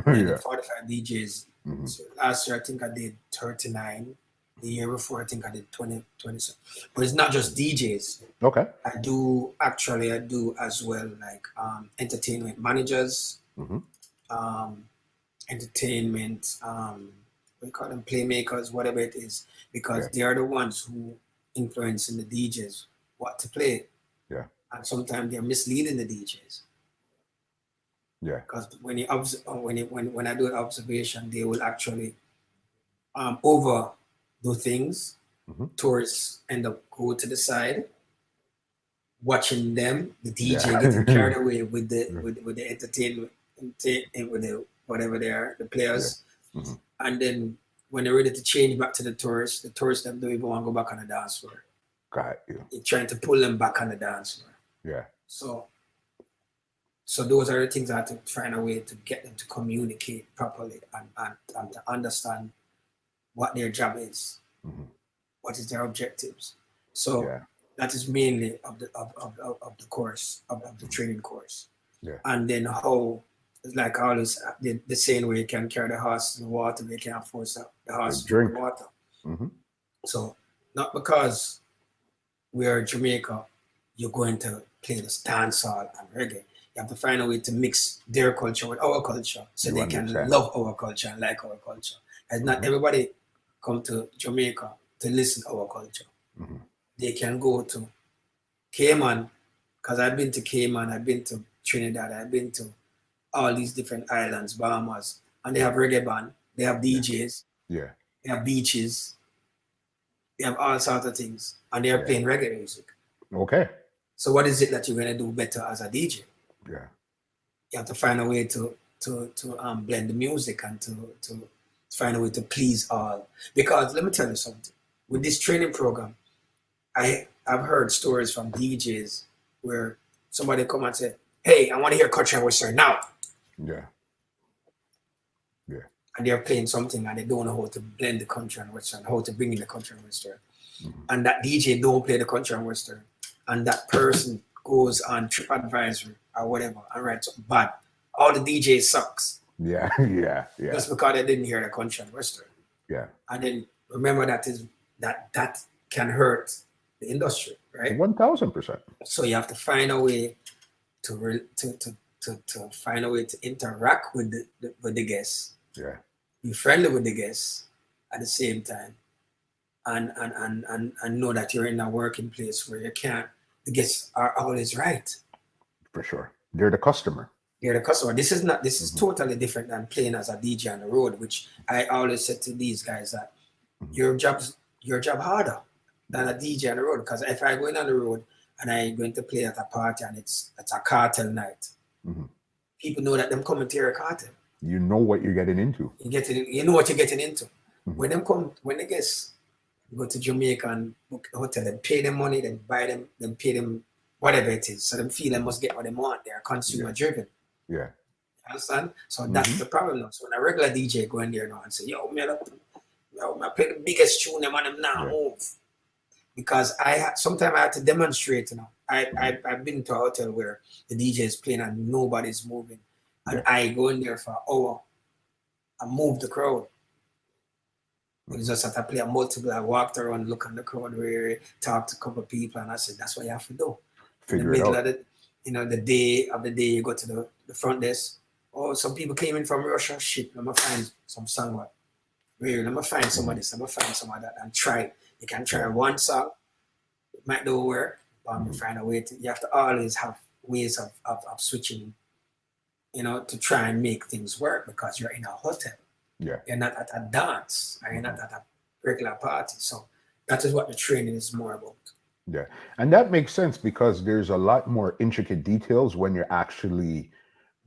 [SPEAKER 2] I did 45 DJs. So last year I think I did 39. The year before I think I did 20. But it's not just DJs.
[SPEAKER 1] Okay.
[SPEAKER 2] I do as well like entertainment managers, entertainment, we call them playmakers, whatever it is, because they are the ones who influence in the DJs what to play.
[SPEAKER 1] Yeah. And
[SPEAKER 2] sometimes they're misleading the DJs.
[SPEAKER 1] Yeah.
[SPEAKER 2] Because when I do an observation, they will actually overdo things. Tourists end up go to the side, watching them, the DJ getting carried away with the entertainment, with the whatever they are, the players. And then when they're ready to change back to the tourists them don't even want to go back on the dance floor.
[SPEAKER 1] Got you.
[SPEAKER 2] You're trying to pull them back on the dance floor.
[SPEAKER 1] Yeah.
[SPEAKER 2] So those are the things I have to find a way to get them to communicate properly and to understand what their job is, what is their objectives. So that is mainly of the course, of the training course.
[SPEAKER 1] Yeah.
[SPEAKER 2] And then how, like always, the saying where you can carry the horse in the water, but you can't force the horse to drink the water. So not because we are in Jamaica, you're going to play this dancehall and reggae. You have to find a way to mix their culture with our culture so they can love our culture and like our culture. And not everybody come to Jamaica to listen to our culture. They can go to Cayman, because I've been to Cayman, I've been to Trinidad, I've been to all these different islands, Bahamas, and they have reggae band, they have DJs,
[SPEAKER 1] Yeah.
[SPEAKER 2] they have beaches, they have all sorts of things, and they are playing reggae music.
[SPEAKER 1] Okay.
[SPEAKER 2] So what is it that you're gonna do better as a DJ?
[SPEAKER 1] Yeah.
[SPEAKER 2] You have to find a way to blend the music and to find a way to please all. Because let me tell you something. With this training program, I've heard stories from DJs where somebody come and say, "Hey, I want to hear country and western now."
[SPEAKER 1] Yeah. Yeah.
[SPEAKER 2] And they're playing something and they don't know how to blend the country and western, how to bring in the country and western.
[SPEAKER 1] Mm-hmm.
[SPEAKER 2] And that DJ don't play the country and western. And that person goes on TripAdvisor or whatever and writes something bad. All the DJs sucks.
[SPEAKER 1] Yeah. Yeah. Yeah.
[SPEAKER 2] Just because they didn't hear the country and western.
[SPEAKER 1] Yeah.
[SPEAKER 2] And then remember that can hurt the industry, right?
[SPEAKER 1] 1000%.
[SPEAKER 2] So you have to find a way to find a way to interact with the guests.
[SPEAKER 1] Yeah.
[SPEAKER 2] Be friendly with the guests at the same time, and know that you're in a working place where the guests are always right.
[SPEAKER 1] For sure. They're the customer.
[SPEAKER 2] You're the customer. This is totally different than playing as a DJ on the road, which I always said to these guys that your job harder than a DJ on the road. Because if I go in on the road and I'm going to play at a party and it's a Kartel night, people know that them coming to hear a Kartel.
[SPEAKER 1] You know what you're getting into.
[SPEAKER 2] You know what you're getting into. When the guests go to Jamaica and book a hotel, then pay them money, then buy them, then pay them whatever it is. So them feel they must get what they want. They are consumer driven.
[SPEAKER 1] Yeah.
[SPEAKER 2] You understand? So that's the problem now. So when a regular DJ go in there now and say, yo, I play the biggest tune them and them now move. Because sometimes I had to demonstrate, I've been to a hotel where the DJ is playing and nobody's moving. And I go in there for an hour and move the crowd. It's just that I play a multiple. I walked around, look at the crowd, talk to a couple of people, and I said, that's what you have to do.
[SPEAKER 1] Figure it out.
[SPEAKER 2] The day of the day, you go to the front desk. Oh, some people came in from Russia. Shit, let me find some song. Let me find some of this. Let me find some of that and try. You can try one song. It might not work, but you find a way to. You have to always have ways of switching, to try and make things work because you're in a hotel.
[SPEAKER 1] Yeah.
[SPEAKER 2] You're not at a dance. Or you're not at a regular party. So that is what the training is more about.
[SPEAKER 1] Yeah. And that makes sense because there's a lot more intricate details when you're actually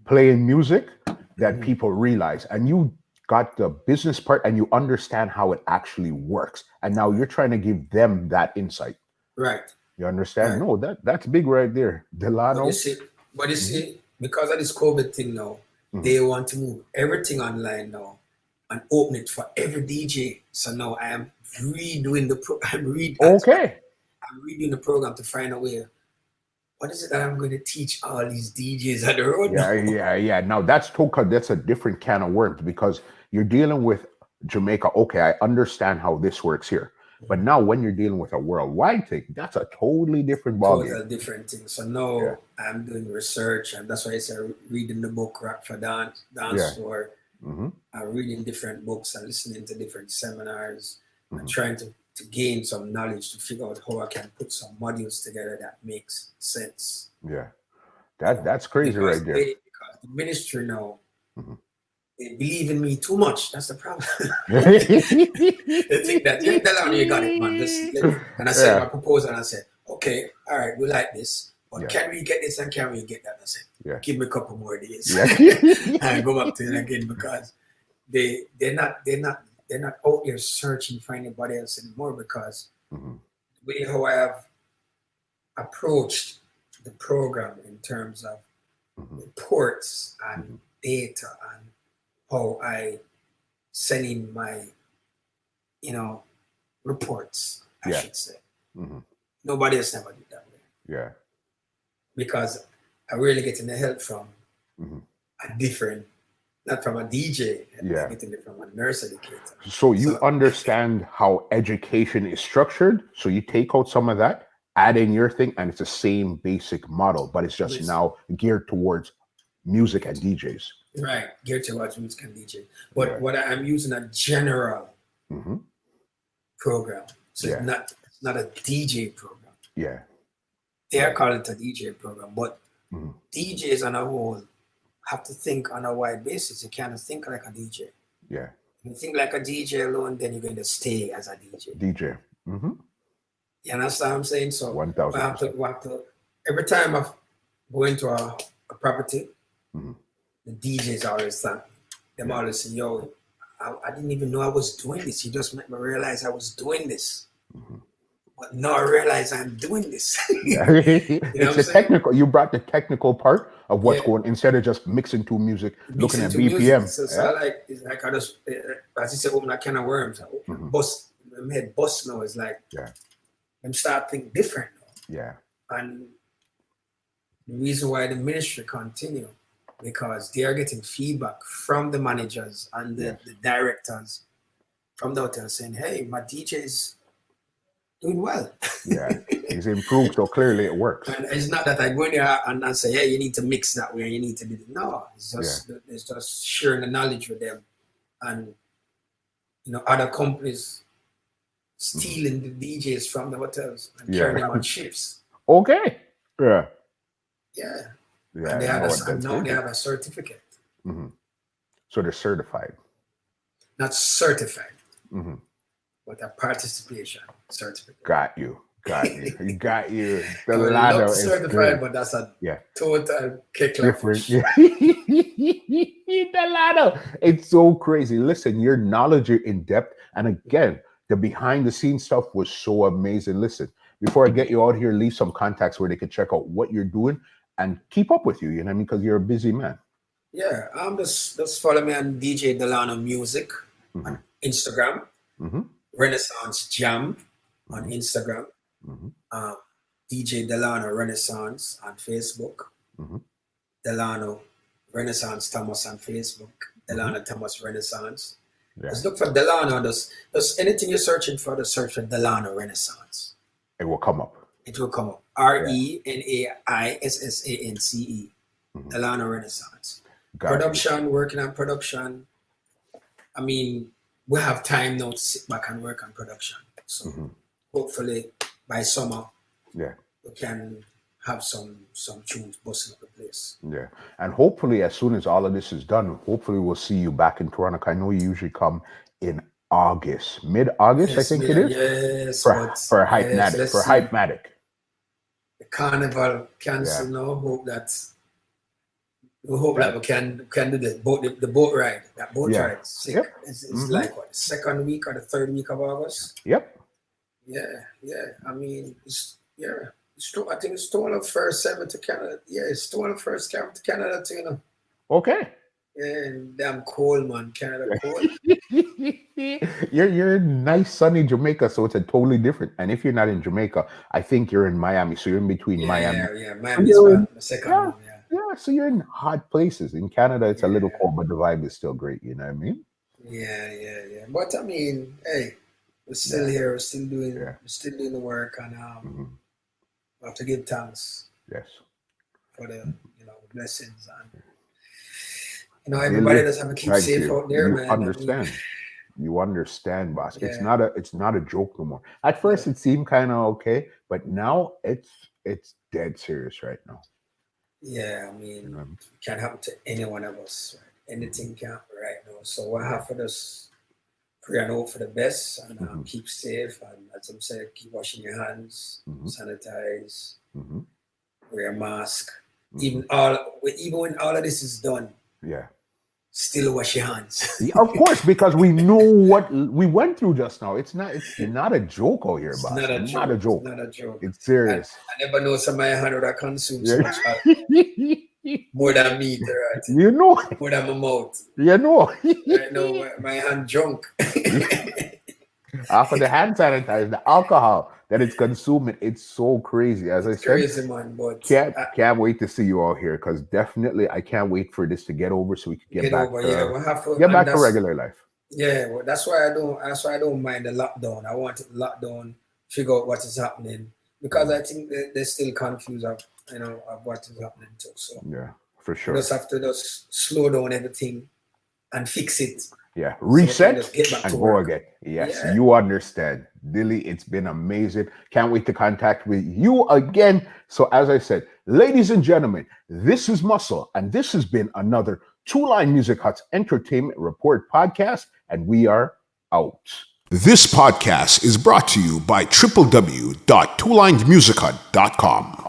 [SPEAKER 1] playing music that people realize. And you got the business part and you understand how it actually works. And now you're trying to give them that insight.
[SPEAKER 2] Right.
[SPEAKER 1] You understand?
[SPEAKER 2] Right.
[SPEAKER 1] No, that's big right there. Delano.
[SPEAKER 2] But you see, because of this COVID thing now, they want to move everything online now and open it for every DJ. So now I am redoing the I'm redoing the program to find a way. What is it that I'm going to teach all these DJs at the road?
[SPEAKER 1] Yeah. Now that's a different can of worms because you're dealing with Jamaica. Okay, I understand how this works here. But now when you're dealing with a worldwide thing, that's a totally different ballgame.
[SPEAKER 2] Totally different thing. So now I'm doing research, and that's why I say reading the book Rock for Dance for reading different books and listening to different seminars and trying to gain some knowledge to figure out how I can put some modules together that makes sense.
[SPEAKER 1] Yeah. That's crazy right there.
[SPEAKER 2] Because the ministry now, they believe in me too much. That's the problem. They think that, Delano, you got it, man. And I said my proposal, and I said, okay, all right, we like this. But can we get this and can we get that? I said, give me a couple more days. And go back to it again because they're not out there searching for anybody else anymore because the way how I have approached the program in terms of reports and data and how I send in my, reports, I should say. Nobody else never did that way.
[SPEAKER 1] Yeah.
[SPEAKER 2] Because I really getting the help from a different, not from a DJ, I'm getting it from a nurse educator.
[SPEAKER 1] So you understand how education is structured. So you take out some of that, add in your thing, and it's the same basic model, but it's just now geared towards music and DJs.
[SPEAKER 2] Right, geared towards music and DJ. But what I'm using a general program. So it's not a DJ program.
[SPEAKER 1] Yeah.
[SPEAKER 2] they are calling it a DJ program, but
[SPEAKER 1] Mhm.
[SPEAKER 2] DJs on a whole have to think on a wide basis. You can't think like a DJ.
[SPEAKER 1] Yeah.
[SPEAKER 2] If you think like a DJ alone, then you're going to stay as a DJ.
[SPEAKER 1] DJ. Mm-hmm.
[SPEAKER 2] You understand what I'm saying? So
[SPEAKER 1] 1000%.
[SPEAKER 2] we have to every time I go into a property,
[SPEAKER 1] Mm-hmm.
[SPEAKER 2] the DJs always thank me. Them always say, yo, I didn't even know I was doing this. You just made me realize I was doing this.
[SPEAKER 1] Mm-hmm.
[SPEAKER 2] But now I realize I'm doing this.
[SPEAKER 1] Yeah.
[SPEAKER 2] You know
[SPEAKER 1] It's
[SPEAKER 2] what I'm
[SPEAKER 1] the technical. You brought the technical part of what's
[SPEAKER 2] Yeah.
[SPEAKER 1] going instead of just mixing to music, looking
[SPEAKER 2] Mixing
[SPEAKER 1] at
[SPEAKER 2] to
[SPEAKER 1] BPM.
[SPEAKER 2] music. So I like, it's like I just, as you say, open a can of worms. I open
[SPEAKER 1] Mhm.
[SPEAKER 2] bust, my head bust now. It's like, I'm start thinking different now.
[SPEAKER 1] Yeah.
[SPEAKER 2] And the reason why the ministry continue, because they are getting feedback from the managers and the directors from the hotel saying, hey, my DJ is doing well.
[SPEAKER 1] Yeah. He's improved, so clearly it works.
[SPEAKER 2] And it's not that I go in there and say, hey, you need to mix that way, you need to do it. No, it's just sharing the knowledge with them. And, you know, other companies stealing the DJs from the hotels and carrying them on ships.
[SPEAKER 1] Okay. Yeah.
[SPEAKER 2] Yeah.
[SPEAKER 1] Yeah.
[SPEAKER 2] And they have a certificate.
[SPEAKER 1] Mm-hmm. So they're certified.
[SPEAKER 2] Not certified,
[SPEAKER 1] Mm-hmm.
[SPEAKER 2] but a participation certificate.
[SPEAKER 1] Got you. You got you.
[SPEAKER 2] Delano is certified, good. But that's a total kick
[SPEAKER 1] different. Delano, it's so crazy. Listen, your knowledge, you're in depth, and again, the behind the scenes stuff was so amazing. Listen, before I get you out here, leave some contacts where they can check out what you're doing and keep up with you. You know what I mean? Because you're a busy man.
[SPEAKER 2] Yeah, just follow me on DJ Delano Music on Instagram, Renaissance Jam on Instagram, DJ Delano Renaissance on Facebook, Delano Renaissance Thomas on Facebook, Delano Thomas Renaissance. Just look for Delano. Just anything you're searching for, just search for Delano Renaissance.
[SPEAKER 1] It will come up.
[SPEAKER 2] It will come up. RENAISSANCE. Delano Renaissance. Production, working on production. I mean, we have time now to sit back and work on production. So hopefully by summer, we can have some tunes busting up the place.
[SPEAKER 1] Yeah. And hopefully as soon as all of this is done, hopefully we'll see you back in Toronto. I know you usually come in August, mid-August, I think it is.
[SPEAKER 2] Yes.
[SPEAKER 1] For Hypematic. For Hypematic.
[SPEAKER 2] The carnival cancel now. We hope that we can do the boat ride. That boat ride is sick. It's like what, the second week or the third week of August?
[SPEAKER 1] Yep.
[SPEAKER 2] Yeah. I mean, I think it's stolen first 7 to Canada. Yeah, it's stolen first to Canada too, you know.
[SPEAKER 1] Okay.
[SPEAKER 2] Yeah, and damn cold, man. Canada cold.
[SPEAKER 1] You're in nice sunny Jamaica, so it's a totally different. And if you're not in Jamaica, I think you're in Miami, so you're in between Miami.
[SPEAKER 2] Yeah, Miami's the second one.
[SPEAKER 1] Yeah, so you're in hot places. In Canada, it's a little cold, but the vibe is still great. You know what I mean?
[SPEAKER 2] Yeah. But I mean, hey, we're still here. We're still doing the work, and we have to give thanks.
[SPEAKER 1] Yes.
[SPEAKER 2] For the blessings, and everybody does have to keep safe out there, man.
[SPEAKER 1] You understand, boss. Yeah. It's not a joke no more. At first, it seemed kind of okay, but now it's dead serious right now.
[SPEAKER 2] Yeah, I mean, it can't happen to any one of us. Right? Anything can happen right now. So we have to just pray and hope for the best and keep safe. And as I'm saying, keep washing your hands, sanitize, wear a mask. Even when all of this is done, still wash your hands.
[SPEAKER 1] Of course, because we know what we went through just now. It's not a joke out here, boss. It's not a joke.
[SPEAKER 2] It's not a joke.
[SPEAKER 1] It's serious.
[SPEAKER 2] I never know somebody hand that consumes so much more than meat, right?
[SPEAKER 1] You know.
[SPEAKER 2] More than my mouth.
[SPEAKER 1] You know.
[SPEAKER 2] Right now, my hand drunk.
[SPEAKER 1] Off of the hand sanitizer, the alcohol that it's consuming, it's so crazy. As I said,
[SPEAKER 2] crazy, man. But
[SPEAKER 1] can't wait to see you all here, because definitely I can't wait for this to get over so we can get back to regular life.
[SPEAKER 2] Yeah, well, that's why I don't mind the lockdown. I want the lockdown, figure out what is happening, because I think they're still confused of what is happening too. So
[SPEAKER 1] yeah, for sure.
[SPEAKER 2] We just have to just slow down everything and fix it
[SPEAKER 1] Yeah,
[SPEAKER 2] So we can
[SPEAKER 1] reset
[SPEAKER 2] just get back
[SPEAKER 1] and
[SPEAKER 2] to
[SPEAKER 1] go
[SPEAKER 2] work.
[SPEAKER 1] again. Yes,
[SPEAKER 2] Yeah.
[SPEAKER 1] you understand. Dilly, it's been amazing. Can't wait to contact with you again. So, as I said, ladies and gentlemen, this is Muscle, and this has been another Two Line Music Hut's Entertainment Report podcast, and we are out.
[SPEAKER 3] This podcast is brought to you by www.twolinesmusichut.com.